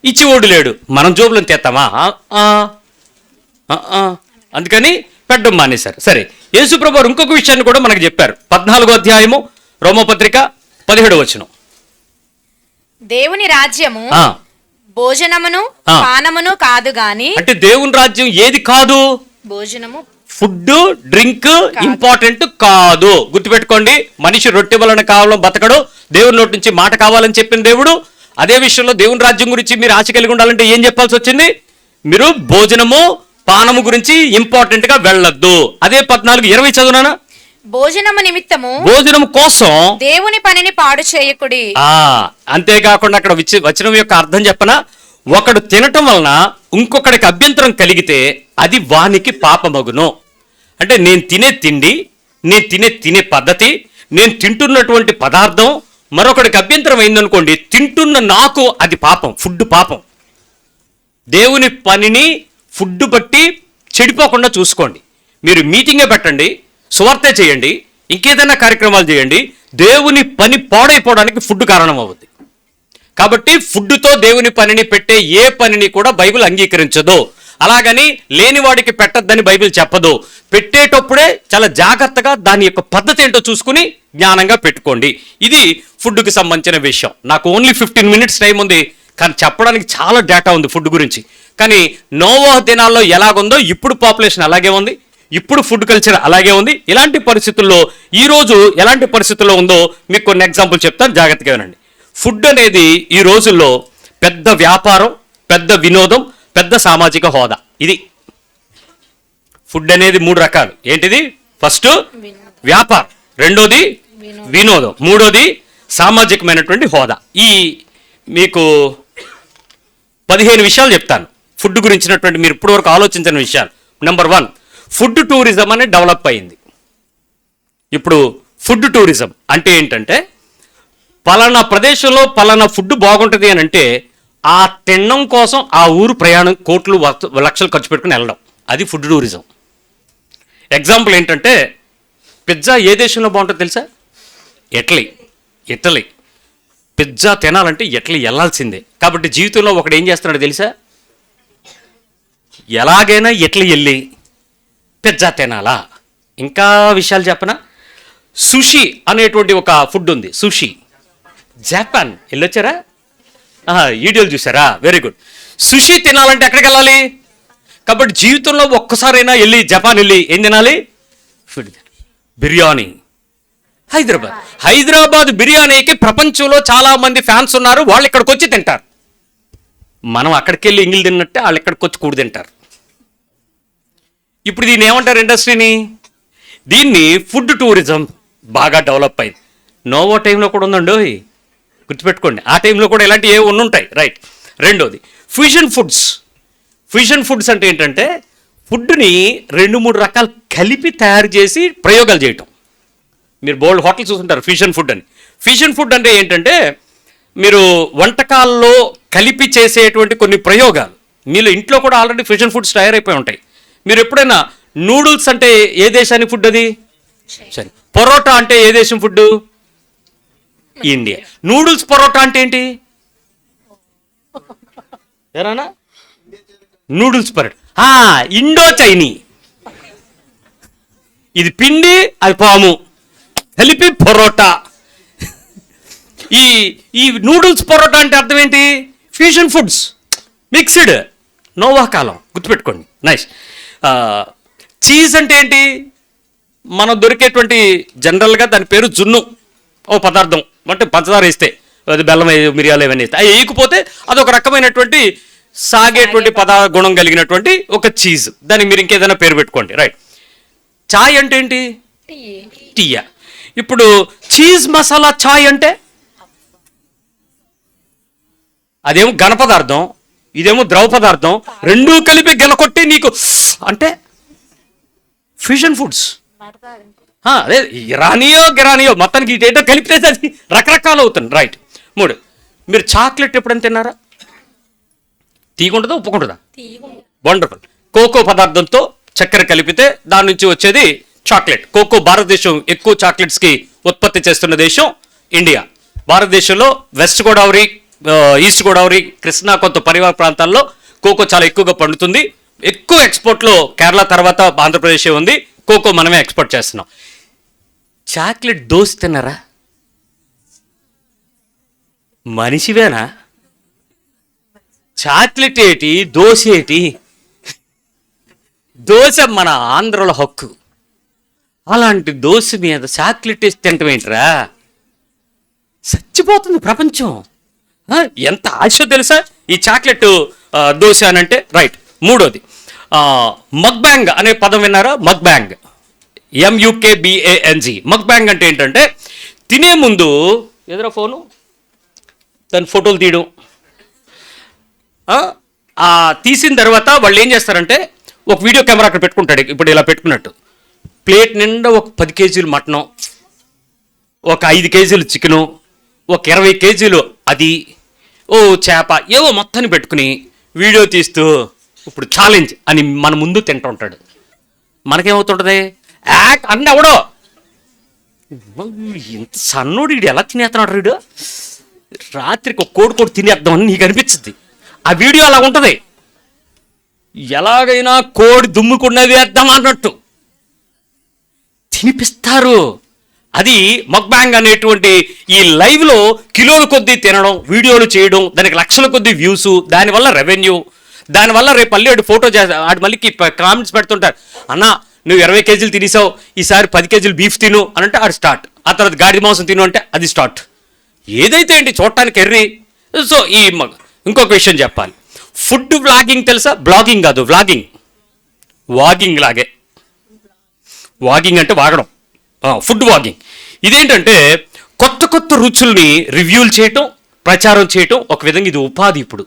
ఇచ్చేవాడు లేడు. మనం జోబులను తెస్తామా? అందుకని పెట్టడం మానేశారు. సరే, యేసుప్రభువు ఇంకొక విషయాన్ని కూడా మనకు చెప్పారు. 14వ అధ్యాయము రోమపత్రిక 17వ వచనం. దేవుని రాజ్యము భోజనమును పానమును కాదు గాని. అంటే దేవుని రాజ్యం ఏది కాదు? భోజనము, ఫుడ్, డ్రింక్ ఇంపార్టెంట్ కాదు. గుర్తుపెట్టుకోండి, మనిషి రొట్టె వలన కావాలని బతకడు, దేవుని నోటి నుంచి మాట కావాలని చెప్పిన దేవుడు. అదే విషయంలో దేవుని రాజ్యం గురించి మీరు ఆశ కలిగి ఉండాలంటే ఏం చెప్పాల్సి వచ్చింది? మీరు భోజనము పానము గురించి ఇంపార్టెంట్ గా వెళ్ళొద్దు. అదే 14:20 చదువునా? భోజనము నిమిత్తము భోజనం కోసం దేవుని పనిని పాడు చేయకుడి. అంతేకాకుండా అక్కడ వచనం యొక్క అర్థం చెప్పనా, ఒకడు తినటం వలన ఇంకొకడికి అభ్యంతరం కలిగితే అది వానికి పాపమగును. అంటే నేను తినే తిండి, నేను తినే పద్ధతి, నేను తింటున్నటువంటి పదార్థం మరొకడికి అభ్యంతరం అయిందనుకోండి, తింటున్న నాకు అది పాపం, ఫుడ్ పాపం. దేవుని పనిని ఫుడ్ బట్టి చెడిపోకుండా చూసుకోండి. మీరు మీటింగే పెట్టండి, సువార్తే చేయండి, ఇంకేదైనా కార్యక్రమాలు చేయండి, దేవుని పని పాడైపోవడానికి ఫుడ్ కారణం అవుతుంది. కాబట్టి ఫుడ్తో దేవుని పనిని పెట్టే ఏ పనిని కూడా బైబిల్ అంగీకరించదు. అలాగని లేనివాడికి పెట్టద్దని బైబిల్ చెప్పదు. పెట్టేటప్పుడే చాలా జాగ్రత్తగా దాని యొక్క పద్ధతి ఏంటో చూసుకుని జ్ఞానంగా పెట్టుకోండి. ఇది ఫుడ్కి సంబంధించిన విషయం. నాకు ఓన్లీ 15 minutes టైం ఉంది, కానీ చెప్పడానికి చాలా డేటా ఉంది ఫుడ్ గురించి. కానీ నోవహు దినాల్లో ఎలాగుందో ఇప్పుడు పాపులేషన్ అలాగే ఉంది, ఇప్పుడు ఫుడ్ కల్చర్ అలాగే ఉంది. ఇలాంటి పరిస్థితుల్లో ఈరోజు ఎలాంటి పరిస్థితుల్లో ఉందో మీకు కొన్ని ఎగ్జాంపుల్ చెప్తాను, జాగ్రత్తగా వినండి. ఫుడ్ అనేది ఈ రోజుల్లో పెద్ద వ్యాపారం, పెద్ద వినోదం, పెద్ద సామాజిక హోదా. ఇది ఫుడ్ అనేది 3 రకాలు. ఏంటిది? ఫస్ట్ వ్యాపారం, రెండోది వినోదం, మూడోది సామాజికమైనటువంటి హోదా. ఈ మీకు 15 విషయాలు చెప్తాను ఫుడ్ గురించినటువంటి మీరు ఇప్పటివరకు ఆలోచించిన విషయాలు. నెంబర్ 1, ఫుడ్ టూరిజం అనేది డెవలప్ అయింది. ఇప్పుడు ఫుడ్ టూరిజం అంటే ఏంటంటే, పలానా ప్రదేశంలో పలానా ఫుడ్ బాగుంటుంది అని అంటే ఆ తినడం కోసం ఆ ఊరు ప్రయాణం కోట్లు లక్షలు ఖర్చు పెట్టుకుని వెళ్ళడం, అది ఫుడ్ టూరిజం. ఎగ్జాంపుల్ ఏంటంటే, పిజ్జా ఏ దేశంలో బాగుంటుందో తెలుసా? ఇటలీ. పిజ్జా తినాలంటే ఇటలీ వెళ్ళాల్సిందే. కాబట్టి జీవితంలో ఒకడు ఏం చేస్తున్నాడు తెలుసా? ఎలాగైనా ఇటలీ వెళ్ళి పిజ్జా తినాలా. ఇంకా విషయాలు చెప్పనా? సుషి అనేటువంటి ఒక ఫుడ్ ఉంది, సుషి. జపాన్ వెళ్ళొచ్చారా? వీడియోలు చూసారా? Very good. సుషి తినాలంటే ఎక్కడికి వెళ్ళాలి? కాబట్టి జీవితంలో ఒక్కసారైనా వెళ్ళి జపాన్ వెళ్ళి ఏం తినాలి? ఫుడ్. బిర్యానీ. హైదరాబాద్ బిర్యానీకి ప్రపంచంలో చాలా మంది ఫ్యాన్స్ ఉన్నారు, వాళ్ళు ఇక్కడికి వచ్చి తింటారు. మనం అక్కడికి వెళ్ళి ఇంగిల్ తిన్నట్టే వాళ్ళు ఇక్కడికి వచ్చి కూడి తింటారు. ఇప్పుడు దీన్ని ఏమంటారు ఇండస్ట్రీని? దీన్ని ఫుడ్ టూరిజం బాగా డెవలప్ అయింది. నోవో టైంలో కూడా ఉందండి, గుర్తుపెట్టుకోండి. ఆ టైంలో కూడా ఇలాంటి ఏ ఉంటాయి, రైట్. రెండోది ఫ్యూజన్ ఫుడ్స్ అంటే ఏంటంటే, ఫుడ్ని 2-3 రకాలు కలిపి తయారు చేసి ప్రయోగాలు చేయటం. మీరు బోల్డ్ హోటల్ చూస్తుంటారు ఫ్యూజన్ ఫుడ్ అని. ఫ్యూజన్ ఫుడ్ అంటే ఏంటంటే, మీరు వంటకాల్లో కలిపి చేసేటువంటి కొన్ని ప్రయోగాలు. మీరు ఇంట్లో కూడా ఆల్రెడీ ఫ్యూజన్ ఫుడ్స్ తయారైపోయి ఉంటాయి. మీరు ఎప్పుడైనా నూడిల్స్ అంటే ఏ దేశానికి ఫుడ్ అది? సరే. పొరోటా అంటే ఏ దేశం ఫుడ్? ఇండియా. నూడిల్స్ పరోటా అంటే ఏంటి? ఏరానా? Noodles parotta Indo Chinese. ఇది పిండి, అది పాము, కలిపి పరోటా. ఈ నూడిల్స్ పరోటా అంటే అర్థం ఏంటి? Fusion foods mixed. నోవా కాలం, గుర్తుపెట్టుకోండి. నైస్. చీజ్ అంటే ఏంటి? మనం దొరికేటువంటి జనరల్గా దాని పేరు జున్ను, ఓ పదార్థం. అంటే పంచదార వేస్తే, అది బెల్లం, మిరియాలు ఇవన్నీ వేస్తే, అవి వేయకపోతే అదొక రకమైనటువంటి సాగేటువంటి గుణం కలిగినటువంటి ఒక చీజ్. దానికి మీరు ఇంకేదైనా పేరు పెట్టుకోండి, రైట్. చాయ్ అంటే ఏంటి? టీయా. ఇప్పుడు చీజ్ మసాలా చాయ్ అంటే అదేమో ఘన పదార్థం, ఇదేమో ద్రవ పదార్థం, రెండూ కలిపి గెలకొట్టి నీకు అంటే ఫ్యూజన్ ఫుడ్స్. అదే గిరానియో మొత్తానికి ఇటేటో కలిపితే అది రకరకాలు అవుతుంది, రైట్. 3, మీరు చాక్లెట్ ఎప్పుడైనా తిన్నారా? తీగుంటుందా, ఉప్పుకుంటుందా? వండర్ఫుల్. కోకో పదార్థంతో చక్కెర కలిపితే దాని నుంచి వచ్చేది చాక్లెట్. కోకో భారతదేశం ఎక్కువ చాక్లెట్స్కి ఉత్పత్తి చేస్తున్న దేశం ఇండియా. భారతదేశంలో వెస్ట్ గోదావరి, ఈస్ట్ గోదావరి, కృష్ణా, కొంత పరివార ప్రాంతాల్లో కోకో చాలా ఎక్కువగా పండుతుంది. ఎక్కువ ఎక్స్పోర్ట్లో కేరళ తర్వాత ఆంధ్రప్రదేశ్ ఉంది. కోకో మనమే ఎక్స్పోర్ట్ చేస్తున్నాం. చాక్లెట్ దోశ తిన్నారా? మనిషివేనా? చాక్లెట్ ఏటి, దోశ ఏటి? దోశ మన ఆంధ్రలో హక్కు. అలాంటి దోశ మీద చాక్లెట్ వేసి తింటాం ఏంట్రా? చచ్చిపోతుంది ప్రపంచం. ఎంత ఆశ తెలుసా ఈ చాక్లెట్ దోశ అని అంటే, రైట్. 3వది మక్బ్యాంగ్ అనే పదం విన్నారా? Mukbang MUKBANG. మక్ బ్యాంగ్ అంటే ఏంటంటే తినే ముందు ఎదురా ఫోను దాని ఫోటోలు తీయడం, తీసిన తర్వాత వాళ్ళు ఏం చేస్తారంటే ఒక వీడియో కెమెరా అక్కడ పెట్టుకుంటాడు, ఇప్పుడు ఇలా పెట్టుకున్నట్టు. ప్లేట్ నిండా ఒక 10 కేజీలు మటను, ఒక 5 కేజీలు చికెను, ఒక 20 కేజీలు అది, ఓ చేప, ఏవో మొత్తాన్ని పెట్టుకుని వీడియో తీస్తూ ఇప్పుడు ఛాలెంజ్ అని మన ముందు తింటూ ఉంటాడు. మనకేమవుతుంటుంది, అన్న ఎవడో ఇంత సన్నోడు వీడు ఎలా తినేస్తున్నాడు, వీడు రాత్రికి ఒక కోడి తినేద్దామని నీకు అనిపించింది. ఆ వీడియో అలా ఉంటుంది, ఎలాగైనా కోడి దుమ్ముకున్నది వేద్దాం అన్నట్టు తినిపిస్తారు. అది మక్బ్యాంగ్ అనేటువంటి ఈ లైవ్లో కిలోల కొద్దీ తినడం, వీడియోలు చేయడం, దానికి లక్షల కొద్దీ వ్యూస్, దానివల్ల రెవెన్యూ, దానివల్ల రేపు మళ్ళీ ఆడు ఫోటో ఆడు మళ్ళీ కామెంట్స్ పెడుతుంటారు, అన్న నువ్వు 20 కేజీలు తినేసావు, ఈసారి 10 కేజీలు బీఫ్ తిను అని అంటే ఆడు స్టార్ట్. ఆ తర్వాత గాడి మాంసం తిను అంటే అది స్టార్ట్. ఏదైతే ఏంటి చూడటానికి ఎర్రి. సో ఇంకొక విషయం చెప్పాలి, ఫుడ్ వ్లాగింగ్ తెలుసా? బ్లాగింగ్ కాదు, వ్లాగింగ్, వాగింగ్ లాగే. వాగింగ్ అంటే వాగడం, ఫుడ్ వాగింగ్. ఇదేంటంటే కొత్త కొత్త రుచుల్ని రివ్యూలు చేయటం, ప్రచారం చేయటం, ఒక విధంగా ఇది ఉపాధి. ఇప్పుడు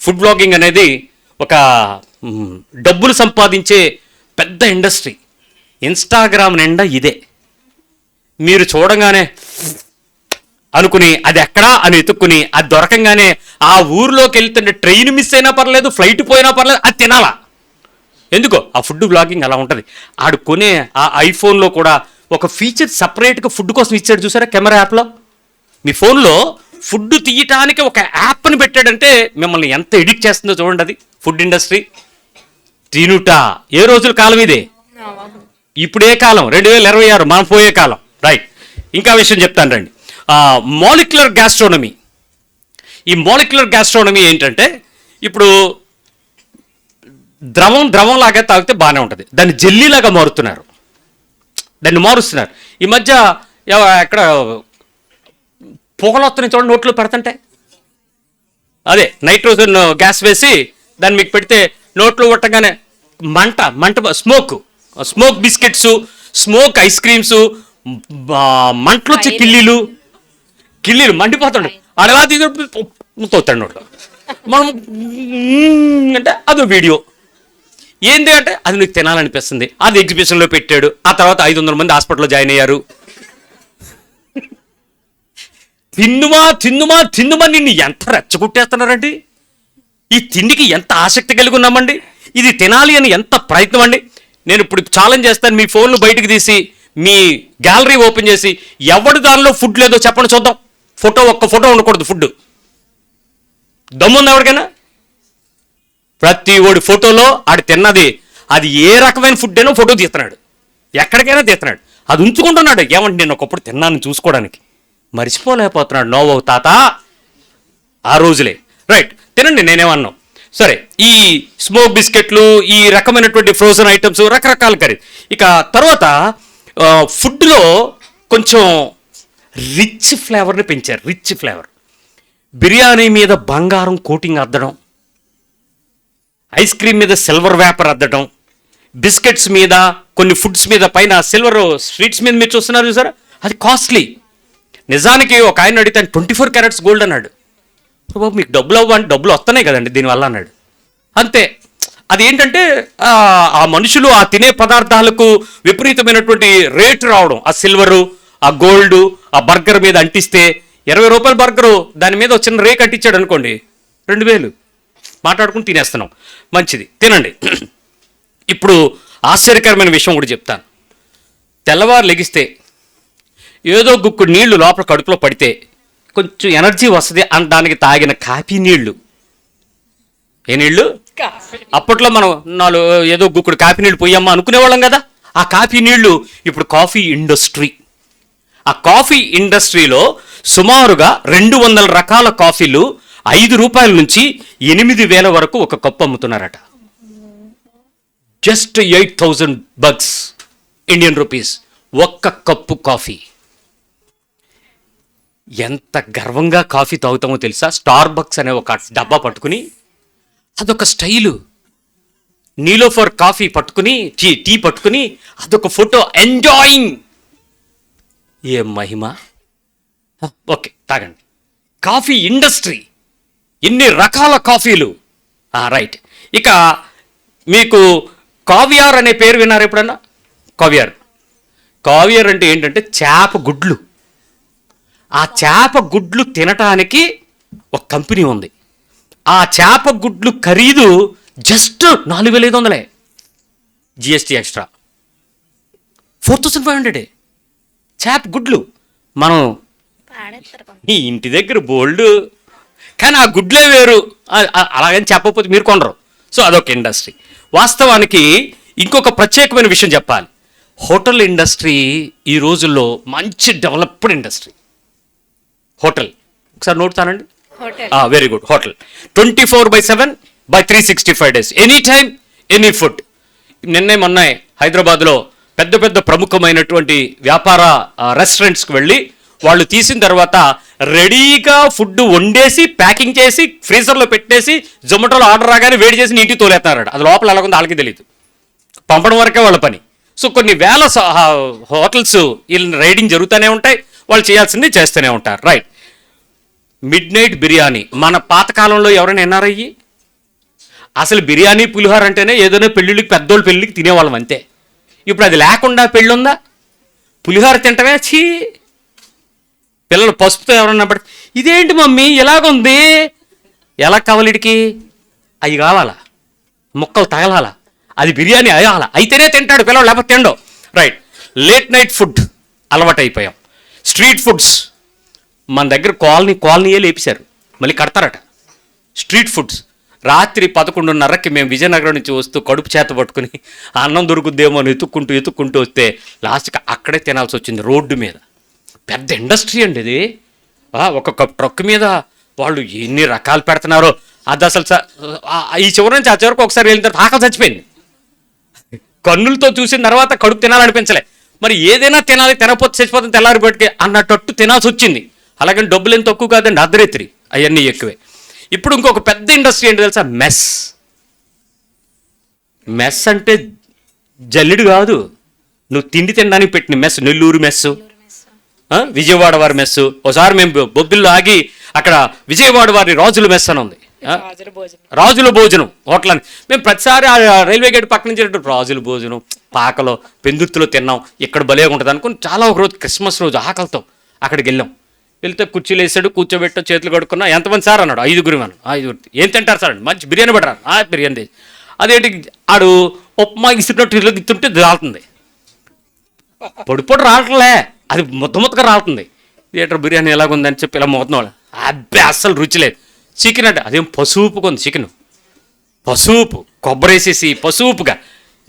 ఫుడ్ బ్లాగింగ్ అనేది ఒక డబ్బులు సంపాదించే పెద్ద ఇండస్ట్రీ. ఇన్స్టాగ్రామ్ నిండా ఇదే. మీరు చూడంగానే అనుకుని అది ఎక్కడా అని ఎత్తుక్కుని అది దొరకంగానే ఆ ఊరిలోకి వెళ్తుంటే ట్రైన్ మిస్ అయినా పర్లేదు, ఫ్లైట్ పోయినా పర్లేదు, అది తినాలా. ఎందుకో ఆ ఫుడ్ బ్లాగింగ్ అలా ఉంటుంది. ఆడు కొనే ఆ ఐఫోన్లో కూడా ఒక ఫీచర్ సపరేట్గా ఫుడ్ కోసం ఇచ్చాడు చూసారా, కెమెరా యాప్లో. మీ ఫోన్లో ఫుడ్ తీయటానికి ఒక యాప్ని పెట్టాడంటే మిమ్మల్ని ఎంత ఎడిట్ చేస్తుందో చూడండి. అది ఫుడ్ ఇండస్ట్రీ. తినుట ఏ రోజుల కాలం ఇదే, ఇప్పుడే కాలం 2026, మనం పోయే కాలం. రైట్, ఇంకా విషయం చెప్తాను రండి. Molecular gastronomy. ఈ మాలిక్యులర్ గ్యాస్ట్రోనమీ ఏంటంటే ఇప్పుడు ద్రవం లాగా తాగితే బాగానే ఉంటుంది, దాన్ని జెల్లీలాగా మారుస్తున్నారు, దాన్ని మారుస్తున్నారు. ఈ మధ్య ఎక్కడ పొగలు వస్తున్నాయి చూడండి, నోట్లో పెడుతుంటే అదే నైట్రోజన్ గ్యాస్ వేసి దాన్ని మీకు పెడితే నోట్లో కొట్టగానే మంట smoke biscuits, smoke ice creams, మంటలు వచ్చే కిల్లీలు మండిపోతాడు. అడలా తీసుతాడు నోట్లో. మనం అంటే అదో వీడియో ఏంటి అంటే అది నీకు తినాలనిపిస్తుంది, అది ఎగ్జిబిషన్లో పెట్టాడు. ఆ తర్వాత 500 మంది హాస్పిటల్లో జాయిన్ అయ్యారు. తిన్నుమా నిన్ను ఎంత రెచ్చగొట్టేస్తున్నారండి. ఈ తిండికి ఎంత ఆసక్తి కలిగి ఉన్నామండి, ఇది తినాలి అని ఎంత ప్రయత్నం అండి. నేను ఇప్పుడు ఛాలెంజ్ చేస్తాను, మీ ఫోన్లు బయటకు తీసి మీ గ్యాలరీ ఓపెన్ చేసి ఎవరి దానిలో ఫుడ్ లేదో చెప్పండి చూద్దాం. ఒక్క ఫోటో ఉండకూడదు. ఫుడ్ దమ్ముంది ఎవరికైనా? ప్రతి ఓడి ఫోటోలో ఆడు తిన్నది, అది ఏ రకమైన ఫుడ్ అయినా ఫోటో తీస్తున్నాడు, ఎక్కడికైనా తీస్తున్నాడు, అది ఉంచుకుంటున్నాడు. ఏమంటే నేను ఒకప్పుడు తిన్నాను చూసుకోవడానికి, మర్చిపోలేకపోతున్నాడు. నోవో తాత ఆ రోజులే. రైట్, తినండి, నేనేమన్నాను సరే. ఈ స్మోక్ బిస్కెట్లు, ఈ రకమైనటువంటి ఫ్రోజన్ ఐటమ్స్ రకరకాల ఖరీదు. ఇక తర్వాత ఫుడ్లో కొంచెం రిచ్ ఫ్లేవర్ని పెంచారు. రిచ్ ఫ్లేవర్, బిర్యానీ మీద బంగారం కోటింగ్ అద్దడం, ఐస్ క్రీమ్ మీద సిల్వర్ వేపర్ అద్దడం, బిస్కెట్స్ మీద, కొన్ని ఫుడ్స్ మీద పైన సిల్వర్ స్వీట్స్ మీద మీరు చూస్తున్నారు చూసారా, అది కాస్ట్లీ. నిజానికి ఒక ఆయన అడిగితే 24 క్యారెట్స్ గోల్డ్ అన్నాడు. మీకు డబ్బులు వస్తున్నాయి కదండి దీనివల్ల అన్నాడు. అంతే. అది ఏంటంటే ఆ మనుషులు ఆ తినే పదార్థాలకు విపరీతమైనటువంటి రేటు రావడం. ఆ సిల్వరు, ఆ గోల్డ్ ఆ బర్గర్ మీద అంటిస్తే 20 రూపాయల బర్గరు దాని మీద చిన్న రేక్ అంటించాడు అనుకోండి, 2000 మాట్లాడుకుని తినేస్తున్నాం. మంచిది, తినండి. ఇప్పుడు ఆశ్చర్యకరమైన విషయం కూడా చెప్తాను. తెల్లవారు లెగిస్తే ఏదో గుక్కు నీళ్లు లోపల కడుపులో పడితే కొంచెం ఎనర్జీ వస్తుంది అనడానికి తాగిన కాఫీ నీళ్లు. ఏ నీళ్లు? అప్పట్లో మనం ఏదో గుక్కుడు కాఫీ నీళ్ళు పోయమ్మా అనుకునేవాళ్ళం కదా. ఆ కాఫీ నీళ్లు ఇప్పుడు కాఫీ ఇండస్ట్రీ. ఆ కాఫీ ఇండస్ట్రీలో సుమారుగా 200 రకాల కాఫీలు 5 రూపాయల నుంచి 8,000 వరకు ఒక కప్పు అమ్ముతున్నారట. జస్ట్ 8,000 బగ్స్ ఇండియన్ రూపీస్ ఒక్క కప్పు కాఫీ. ఎంత గర్వంగా కాఫీ తాగుతామో తెలుసా? స్టార్ బక్స్ అనే ఒక డబ్బా పట్టుకుని, అదొక స్టైలు. నీలోఫర్ కాఫీ పట్టుకుని టీ పట్టుకుని అదొక ఫోటో ఎంజాయింగ్. ఏం మహిమ. ఓకే, తాగండి. కాఫీ ఇండస్ట్రీ, ఎన్ని రకాల కాఫీలు. రైట్. ఇక మీకు కావియార్ అనే పేరు విన్నారు ఎప్పుడన్నా? కావియార్ అంటే ఏంటంటే చేప గుడ్లు. ఆ చేప గుడ్లు తినటానికి ఒక కంపెనీ ఉంది. ఆ చేప గుడ్లు ఖరీదు జస్ట్ 4,500 జిఎస్టీ ఎక్స్ట్రా. 4,500 చేప గుడ్లు. మనం ఈ ఇంటి దగ్గర బోల్డ్, కానీ ఆ గుడ్లే వేరు. అలాగని చెప్పకపోతే మీరు కొనరు. సో అదొక ఇండస్ట్రీ. వాస్తవానికి ఇంకొక ప్రత్యేకమైన విషయం చెప్పాలి. హోటల్ ఇండస్ట్రీ ఈ రోజుల్లో మంచి డెవలప్డ్ ఇండస్ట్రీ. హోటల్ ఒకసారి నోటుతానండి. Very good. Hotel 24/7/365 days, any time any food. మొన్న హైదరాబాద్లో పెద్ద పెద్ద ప్రముఖమైనటువంటి వ్యాపార రెస్టారెంట్స్కి వెళ్ళి వాళ్ళు తీసిన తర్వాత రెడీగా ఫుడ్ వండేసి ప్యాకింగ్ చేసి ఫ్రీజర్లో పెట్టేసి జొమాటోలో ఆర్డర్ రాగానే వేడి చేసి ఇంటికి తోలేస్తున్నాడు. అది లోపల ఎలా ఉందో వాళ్ళకి తెలియదు, పంపడం వరకే వాళ్ళ పని. సో కొన్ని వేల హోటల్స్ వీళ్ళని రైడింగ్ జరుగుతూనే ఉంటాయి, వాళ్ళు చేయాల్సింది చేస్తూనే ఉంటారు. రైట్. మిడ్ నైట్ బిర్యానీ మన పాతకాలంలో ఎవరైనా విన్నారయ్యి? అసలు బిర్యానీ పులిహోర అంటేనే ఏదైనా పెళ్ళిళ్ళకి, పెద్దోళ్ళు పెళ్ళికి తినేవాళ్ళం అంతే. ఇప్పుడు అది లేకుండా పెళ్ళి ఉందా? పులిహోర తింటమే చీ. పిల్లలు పసుపుతో ఎవరన్నా పడి ఇదేంటి మమ్మీ ఇలాగుంది, ఎలా కావాలిడికి? అవి కావాలా, ముక్కలు తగలాలా, అది బిర్యానీ అయ్యాలా, అయితేనే తింటాడు పిల్లలు, లేకపోతే తిండో. రైట్. లేట్ నైట్ ఫుడ్ అలవాటు అయిపోయాం. స్ట్రీట్ ఫుడ్స్ మన దగ్గర కాలనీయే లేపేశారు, మళ్ళీ కడతారట. స్ట్రీట్ ఫుడ్స్ రాత్రి 11:30కి మేము విజయనగరం నుంచి వస్తూ కడుపు చేత పట్టుకుని అన్నం దొరుకుద్దేమో అని ఎత్తుక్కుంటూ వస్తే లాస్ట్కి అక్కడే తినాల్సి వచ్చింది, రోడ్డు మీద. పెద్ద ఇండస్ట్రీ అండి ఇది. ఒక్కొక్క ట్రక్ మీద వాళ్ళు ఎన్ని రకాలు పెడుతున్నారో. అది అసలు ఈ చివరి నుంచి ఆ చివరికి ఒకసారి వెళ్ళిన తర్వాత ఆకలి చచ్చిపోయింది. కన్నులతో చూసిన తర్వాత కడుపు తినాలనిపించలే. మరి ఏదైనా తినాలి, తినకపోతే చచ్చిపోతుంది తెల్లారిపేటకి అన్నట్టు తినాల్సి వచ్చింది. అలాగని డబ్బులు ఏం తక్కువ కాదండి, అర్ధరేత్రి అవన్నీ ఎక్కువే. ఇప్పుడు ఇంకొక పెద్ద ఇండస్ట్రీ ఏంటి తెలుసా? మెస్ అంటే జల్లిడు కాదు, నువ్వు తిండి తినడానికి పెట్టిన మెస్. నెల్లూరు మెస్సు, విజయవాడ వారి మెస్సు. ఒకసారి మేము బొబ్బిల్లో ఆగి అక్కడ విజయవాడ వారి రాజుల మెస్ అని ఉంది, రాజుల భోజనం హోటల్ అని. మేము ప్రతిసారి ఆ రైల్వే గేట్ పక్క నుంచి రాజుల భోజనం పాకలో పెందుర్తిలో తిన్నాం, ఇక్కడ భలే ఉంటుంది అనుకుని చాలా. ఒక రోజు క్రిస్మస్ రోజు ఆకలితో అక్కడికి వెళ్తే కుర్చీలు వేసాడు, కూర్చోబెట్టా, చేతులు కడుక్కున్నా. ఎంతమంది సార్ అన్నాడు? 5గురు అన్నాడు. 5గురు ఏం తింటారు సార్? మంచి బిర్యానీ పడరా? బిర్యానీ తెచ్చి. అదేంటి ఆడు ఉప్మా ఇస్తున్నట్టు ఇల్లు ఇస్తుంటే రాలుతుంది, పొడి రావట్లే, అది ముద్దగా రాలుతుంది. థియేటర్ బిర్యానీ ఎలాగుందని చెప్పి ఇలా మోతున్న వాళ్ళు అబ్బాయి అస్సలు రుచి లేదు. చికెన్ అంటే అదేం పసుపుగా ఉంది, చికెన్ పసుపు, కొబ్బరి వేసేసి పసుపుగా.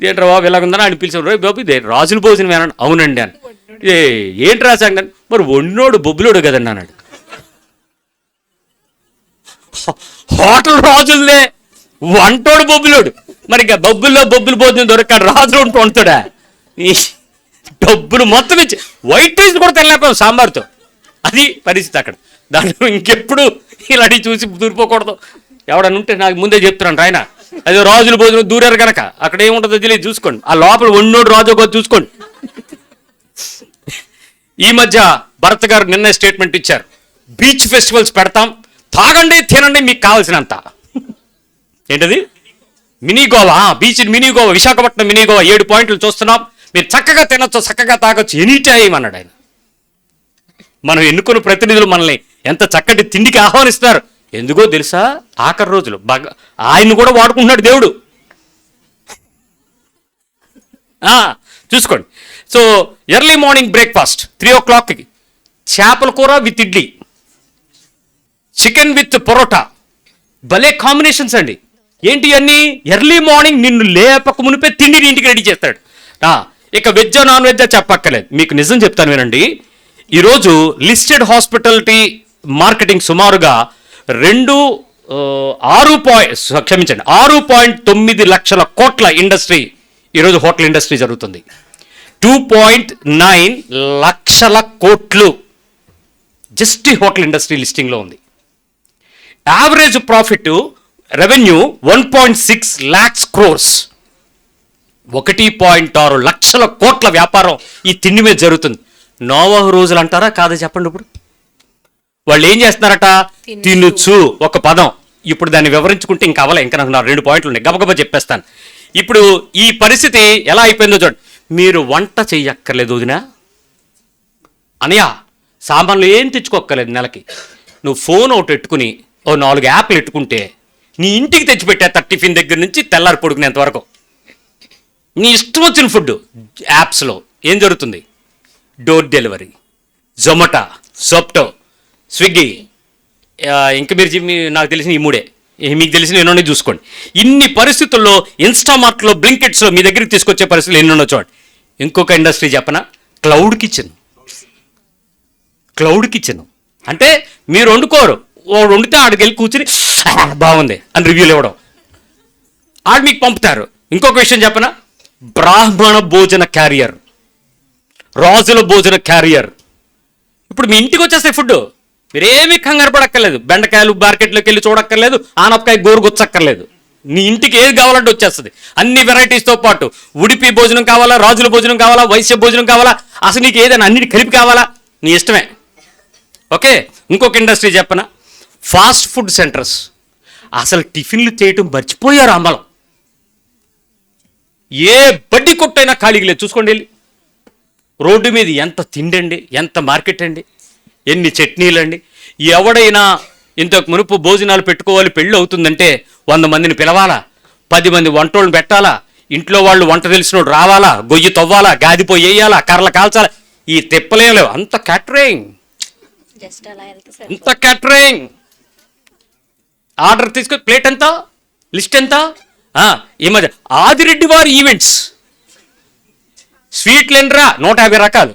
థియేటర్ బాబు ఎలాగుందని ఆయన పిలిచారు, బాబు ఇదే రాజుల భోజనం ఏమన్నా? అవునండి అని. ఏంటి రాసాంగ? మరి వండినోడు బొబ్బులోడు కదండి అన్నాడు. హోటల్ రాజులనే, వంటోడు బొబ్బులోడు. మరి ఇంకా బొబ్బుల్లో బొబ్బులు భోజనం దొరకాడు, రాజులు ఉంటూ వండుతాడా? డబ్బులు మొత్తం ఇచ్చి వైట్ రైస్ కూడా తినలేకపోయాం సాంబార్తో. అది పరిస్థితి అక్కడ. దాంట్లో ఇంకెప్పుడు ఇలాంటి చూసి దూరిపోకూడదు. ఎవడన్నా ఉంటే నాకు ముందే చెప్తున్నాను ఆయన, అదే రాజుల భోజనం దూరారు కనుక అక్కడ ఏముంటుందో తెలియదు, చూసుకోండి. ఆ లోపల వండినోడు రాజు ఒక చూసుకోండి. ఈ మధ్య భరత్ గారు నిన్న స్టేట్మెంట్ ఇచ్చారు, బీచ్ ఫెస్టివల్స్ పెడతాం, తాగండి తినండి మీకు కావాల్సినంత. ఏంటది? Mini Goa, beach mini Goa, Visakhapatnam mini Goa 7 పాయింట్లు చూస్తున్నాం, మీరు చక్కగా తినొచ్చు, చక్కగా తాగొచ్చు ఎనీ టైం అన్నాడు ఆయన. మనం ఎన్నుకున్న ప్రతినిధులు మనల్ని ఎంత చక్కటి తిండికి ఆహ్వానిస్తున్నారు. ఎందుకో తెలుసా? ఆఖరి రోజులు ఆయన్ని కూడా వాడుకుంటున్నాడు దేవుడు. చూసుకోండి. సో ఎర్లీ మార్నింగ్ బ్రేక్ఫాస్ట్ 3 o'clockకి చేపల కూర with idli, chicken with parotta, భలే కాంబినేషన్స్ అండి. ఏంటి అన్నీ? ఎర్లీ మార్నింగ్ నిన్ను లేపక మునిపే తిండిని ఇంటికి రెడీ చేస్తాడు. ఇక వెజ్జా నాన్ వెజ్జా చెప్పక్కర్లేదు, మీకు నిజం చెప్తాను వినండి. ఈరోజు లిస్టెడ్ హాస్పిటాలిటీ మార్కెటింగ్ సుమారుగా 6.9 లక్షల కోట్ల ఇండస్ట్రీ ఈరోజు హోటల్ ఇండస్ట్రీ జరుగుతుంది. 2.9 లక్షల కోట్లు జస్ట్ హోటల్ ఇండస్ట్రీ లిస్టింగ్లో ఉంది. Average profit revenue 1.6 lakhs crores. 1.6 లక్షల కోట్ల వ్యాపారం ఈ తిండి మీద జరుగుతుంది. నోవాహు రోజులు అంటారా కాదా చెప్పండి. ఇప్పుడు వాళ్ళు ఏం చేస్తున్నారట? తినుచు ఒక పదం. ఇప్పుడు దాన్ని వివరించుకుంటే ఇంకా అవలే, ఇంకా నాకు 2 పాయింట్లు ఉన్నాయి, గబగబా చెప్పేస్తాను. ఇప్పుడు ఈ పరిస్థితి ఎలా అయిపోయిందో చూడండి. మీరు వంట చెయ్యక్కర్లేదు వదినా, అనయా సామాన్లు ఏం తెచ్చుకోక్కర్లేదు, నెలకి నువ్వు ఫోన్ ఒకటి పెట్టుకుని ఓ 4 యాప్లు పెట్టుకుంటే నీ ఇంటికి తెచ్చిపెట్టేస్తా, టిఫిన్ దగ్గర నుంచి తెల్లారి పడుకునేంత వరకు. నీ ఇష్టం వచ్చిన ఫుడ్ యాప్స్లో ఏం జరుగుతుంది? డోర్ డెలివరీ, జొమాటో, జొప్టో, స్విగ్గీ, ఇంకా మీరు నాకు తెలిసిన ఈ 3, మీకు తెలిసిన ఎన్నో చూసుకోండి. ఇన్ని పరిస్థితుల్లో ఇన్స్టామార్ట్లో, బ్లింకెట్స్లో మీ దగ్గరికి తీసుకొచ్చే పరిస్థితులు ఎన్నో చూడండి. ఇంకొక ఇండస్ట్రీ చెప్పనా? Cloud kitchen. క్లౌడ్ కిచెన్ అంటే మీరు వండుకోరు, వాడు వండితే ఆడికి వెళ్ళి కూర్చుని బాగుంది అని రివ్యూలు ఇవ్వడం, ఆడు మీకు పంపుతారు. ఇంకొక విషయం చెప్పనా? బ్రాహ్మణ భోజన క్యారియర్, రాజుల భోజన క్యారియర్. ఇప్పుడు మీ ఇంటికి వచ్చేస్తాయి ఫుడ్, మీరేమీ కంగారు పడక్కర్లేదు. బెండకాయలు మార్కెట్లోకి వెళ్ళి చూడక్కర్లేదు, ఆనపకాయ గోరుగొచ్చక్కర్లేదు. నీ ఇంటికి ఏది కావాలంటే వచ్చేస్తుంది. అన్ని వెరైటీస్తో పాటు ఉడిపి భోజనం కావాలా, రాజుల భోజనం కావాలా, వైశ్య భోజనం కావాలా, అసలు నీకు ఏదైనా అన్నిటి కలిపి కావాలా, నీ ఇష్టమే. ఓకే. ఇంకొక ఇండస్ట్రీ చెప్పనా? Fast food centres. అసలు టిఫిన్లు చేయటం మర్చిపోయారు అమ్మలం. ఏ బడ్డీ కొట్టైనా ఖాళీగా లేదు, చూసుకోండి వెళ్ళి. రోడ్డు మీద ఎంత తిండండి, ఎంత మార్కెట్ అండి, ఎన్ని చట్నీలు అండి. ఎవడైనా ఇంతకు మునుపు భోజనాలు పెట్టుకోవాలి, పెళ్ళి అవుతుందంటే 100 మందిని పిలవాలా, 10 మంది వంటోళ్ళని పెట్టాలా, ఇంట్లో వాళ్ళు వంట తెలిసినోడు రావాలా, గొయ్యి తవ్వాలా, గాదిపోయి వేయాలా, కర్రలు కాల్చాలా, ఈ తిప్పలేవు. అంత క్యాటరింగ్, అంత క్యాటరింగ్. ఆర్డర్ తీసుకొని ప్లేట్ ఎంత, లిస్ట్ ఎంత. ఈ మధ్య ఆదిరెడ్డి వారి ఈవెంట్స్, స్వీట్లు ఎండ్రా 150 రకాలు,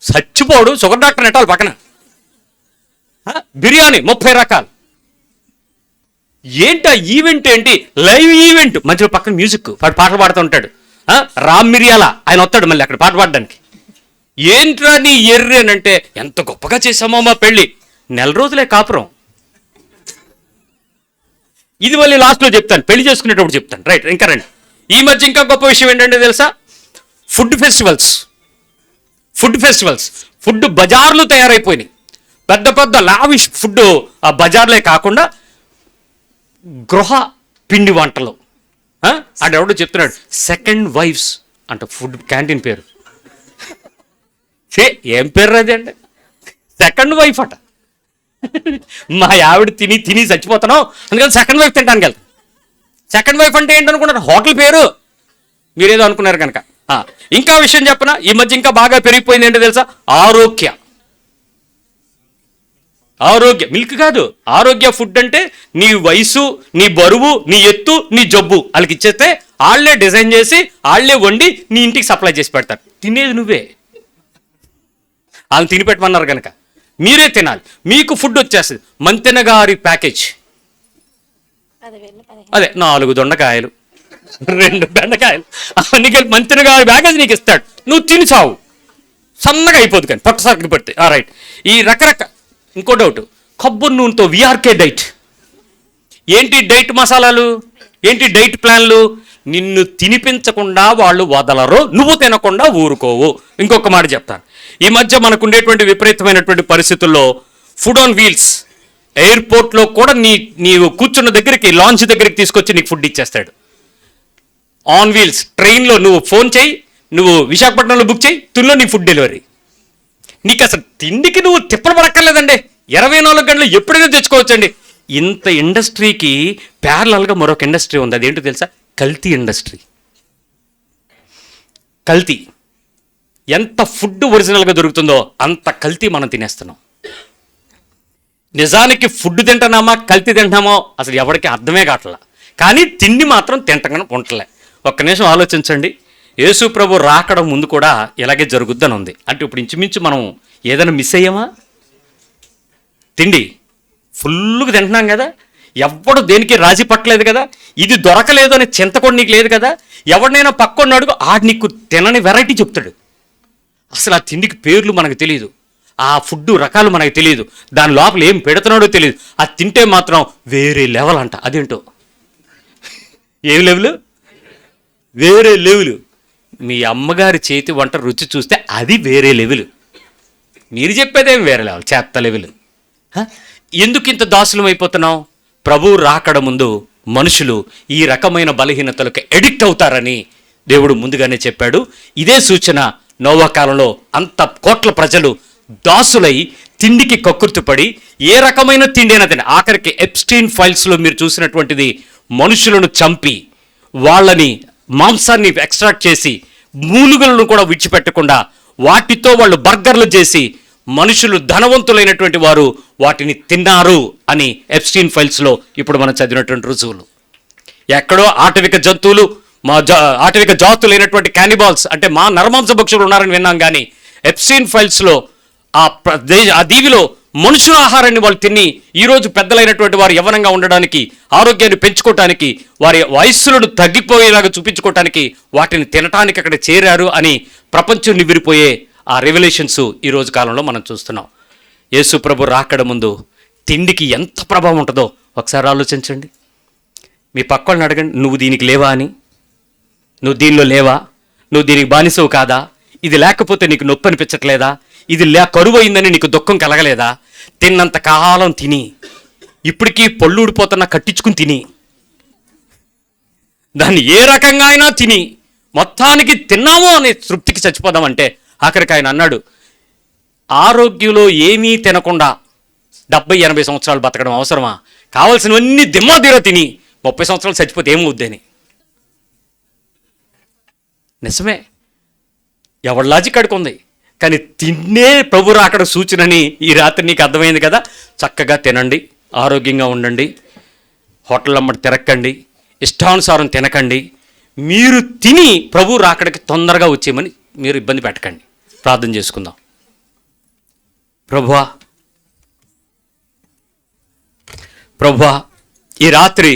చచ్చిపోడు షుగర్ డాక్టర్ నెట్టాలి పక్కన, బిర్యానీ 30 రకాలు. ఏంటి ఈవెంట్? ఏంటి లైవ్ ఈవెంట్, మధ్యలో పక్కన మ్యూజిక్, పాటలు పాడుతూ ఉంటాడు. రామ్ మిరియాల ఆయన వస్తాడు మళ్ళీ అక్కడ పాట పాడడానికి. ఏంట్రా నీ ఎర్రి అని అంటే, ఎంత గొప్పగా చేసామో మా పెళ్ళి, 4 రోజులే కాపురం. ఇది మళ్ళీ లాస్ట్లో చెప్తాను, పెళ్లి చేసుకునేటప్పుడు చెప్తాను. రైట్, ఇంకా రండి. ఈ మధ్య ఇంకా గొప్ప విషయం ఏంటంటే తెలుసా? Food festivals. ఫుడ్ బజార్లు తయారైపోయినాయి. పెద్ద పెద్ద లావిష్ ఫుడ్ ఆ బజార్లే కాకుండా గృహ పిండి వంటలు. అంటే ఎవడో చెప్తున్నాడు సెకండ్ వైఫ్స్ అంట ఫుడ్ క్యాంటీన్ పేరు. ఏం పేరు అది అంటే సెకండ్ వైఫ్ అట. మా ఆవిడ తిని చచ్చిపోతున్నావు అందుకని సెకండ్ వైఫ్ తింటానికి వెళ్తాను. సెకండ్ వైఫ్ అంటే ఏంటనుకున్నారు? హోటల్ పేరు. మీరేదో అనుకున్నారు కనుక. ఇంకా విషయం చెప్పనా, ఈ మధ్య ఇంకా బాగా పెరిగిపోయింది ఏంటో తెలుసా? ఆరోగ్య మిల్క్ కాదు, ఆరోగ్య ఫుడ్. అంటే నీ వయసు, నీ బరువు, నీ ఎత్తు, నీ జబ్బు వాళ్ళకి ఇచ్చేస్తే వాళ్ళే డిజైన్ చేసి వాళ్ళే వండి నీ ఇంటికి సప్లై చేసి పెడతారు. తినేది నువ్వే. వాళ్ళని తిని పెట్టమన్నారు కనుక మీరే తినాలి. మీకు ఫుడ్ వచ్చేస్తుంది. మంతెన గారి ప్యాకేజ్ అదే 4 దొండకాయలు 2 బెండకాయలు అవన్నీ కలిపి మంతెన గారి ప్యాకేజ్ నీకు ఇస్తాడు. నువ్వు తిని చావు, సన్నగా అయిపోదు కానీ పట్టుసరికి పడితే. రైట్. ఈ రకరకాల ఇంకో డౌట్, కొబ్బరి నూనెతో విఆర్కే డైట్. ఏంటి డైట్ మసాలాలు, ఏంటి డైట్ ప్లాన్లు? నిన్ను తినిపించకుండా వాళ్ళు వదలరు, నువ్వు తినకుండా ఊరుకోవు. ఇంకొక మాట చెప్తాను, ఈ మధ్య మనకు ఉండేటువంటి విపరీతమైనటువంటి పరిస్థితుల్లో ఫుడ్ ఆన్ వీల్స్. ఎయిర్పోర్ట్లో కూడా నీవు కూర్చున్న దగ్గరికి, లాంచ్ దగ్గరికి తీసుకొచ్చి నీకు ఫుడ్ ఇచ్చేస్తాడు. On wheels. ట్రైన్లో నువ్వు ఫోన్ చేయి, నువ్వు విశాఖపట్నంలో బుక్ చేయి, తుల్లో నీ ఫుడ్ డెలివరీ. నీకు అసలు తిండికి నువ్వు తిప్పలు పడక్కర్లేదండి. 24 గంటలు ఎప్పుడైనా తెచ్చుకోవచ్చండి. ఇంత ఇండస్ట్రీకి ప్యారలల్గా మరొక ఇండస్ట్రీ ఉంది. అదేంటో తెలుసా? కల్తీ ఇండస్ట్రీ. కల్తీ. ఎంత ఫుడ్ ఒరిజినల్గా దొరుకుతుందో అంత కల్తీ మనం తినేస్తున్నాం. నిజానికి ఫుడ్ తింటున్నామా కల్తీ తింటున్నామో అసలు ఎవరికి అర్థమే కావట్లా. కానీ తిండి మాత్రం తింటగానే ఉండలే. ఒక్క నిమిషం ఆలోచించండి. యేసు ప్రభు రాకడం ముందు కూడా ఇలాగే జరుగుద్దని ఉంది. అంటే ఇప్పుడు ఇంచుమించు మనం ఏదైనా మిస్ అయ్యామా? తిండి ఫుల్గా తింటున్నాం కదా, ఎవడు దేనికి రాజీ పట్టలేదు కదా, ఇది దొరకలేదు అనే చింత కూడా నీకు లేదు కదా. ఎవరినైనా పక్కన అడుగు, ఆడు నీకు తినని వెరైటీ చెప్తాడు. అసలు ఆ తిండికి పేర్లు మనకు తెలియదు, ఆ ఫుడ్ రకాలు మనకు తెలియదు, దాని లోపల ఏం పెడుతున్నాడో తెలియదు. అది తింటే మాత్రం వేరే లెవెల్ అంట. అదేంటో ఏం లెవెల్? వేరే లెవెల్. మీ అమ్మగారి చేతి వంట రుచి చూస్తే అది వేరే లెవెల్. మీరు చెప్పేదేం వేరే లెవెల్, చెత్త లెవెల్. ఎందుకు ఇంత దాసులం అయిపోతున్నాం? ప్రభువు రాకడ ముందు మనుషులు ఈ రకమైన బలహీనతలకు ఎడిక్ట్ అవుతారని దేవుడు ముందుగానే చెప్పాడు. ఇదే సూచన నోవా కాలంలో అంత కోట్ల ప్రజలు దాసులై తిండికి కక్కుర్తిపడి ఏ రకమైన తిండి అయినా తిని, ఆఖరికి ఎప్స్టీన్ ఫైల్స్లో మీరు చూసినటువంటిది మనుషులను చంపి వాళ్ళని మాంసాన్ని ఎక్స్ట్రాక్ట్ చేసి మూలుగలను కూడా విడిచిపెట్టకుండా వాటితో వాళ్ళు బర్గర్లు చేసి మనుషులు ధనవంతులైనటువంటి వారు వాటిని తిన్నారు అని ఎప్స్టీన్ ఫైల్స్లో ఇప్పుడు మనం చదివినటువంటి రుజువులు. ఎక్కడో ఆటవిక జంతువులు, ఆటవిక జాతులైనటువంటి క్యానిబాల్స్ అంటే మా నరమాంస భక్షులు ఉన్నారని విన్నాం, కానీ ఎప్స్టీన్ ఫైల్స్లో ఆ దీవిలో మనుషుల ఆహారాన్ని వాళ్ళు తిని ఈరోజు పెద్దలైనటువంటి వారు యవ్వనంగా ఉండడానికి, ఆరోగ్యాన్ని పెంచుకోవటానికి, వారి వయస్సులను తగ్గిపోయేలాగా చూపించుకోవటానికి వాటిని తినటానికి అక్కడ చేరారు అని ప్రపంచం నివ్విరిపోయే ఆ రెవల్యూషన్స్ ఈరోజు కాలంలో మనం చూస్తున్నాం. యేసు ప్రభు రాకడ ముందు తిండికి ఎంత ప్రభావం ఉంటుందో ఒకసారి ఆలోచించండి. మీ పక్కవాళ్ళని అడగండి, నువ్వు దీనికి లేవా అని, నువ్వు దీనిలో లేవా, నువ్వు దీనికి బానిసవు కాదా, ఇది లేకపోతే నీకు నొప్పి అనిపించట్లేదా, ఇది కరువు అయిందని నీకు దుఃఖం కలగలేదా, తిన్నంత కాలం తిని ఇప్పటికీ పళ్ళు ఊడిపోతున్నా కట్టించుకుని తిని దాన్ని ఏ రకంగా అయినా తిని మొత్తానికి తిన్నాము అనే తృప్తికి చచ్చిపోదామంటే ఆఖరికి ఆయన అన్నాడు, ఆరోగ్యంలో ఏమీ తినకుండా 70-80 సంవత్సరాలు బతకడం అవసరమా? కావాల్సినవన్నీ దిమ్మాదిరా తిని 30 సంవత్సరాలు చచ్చిపోతే ఏమవుద్దని. నిజమే, ఎవరి లాజిక్ అడుకుంది, కానీ తిన్నే ప్రభు రాకడ సూచనని ఈ రాత్రి నీకు అర్థమైంది కదా. చక్కగా తినండి, ఆరోగ్యంగా ఉండండి, హోటల్ అమ్మడి తిరక్కండి, ఇష్టానుసారం తినకండి, మీరు తిని ప్రభు రాకడికి తొందరగా వచ్చేయమని మీరు ఇబ్బంది పెట్టకండి. ప్రార్థన చేసుకుందాం. ప్రభువా ఈ రాత్రి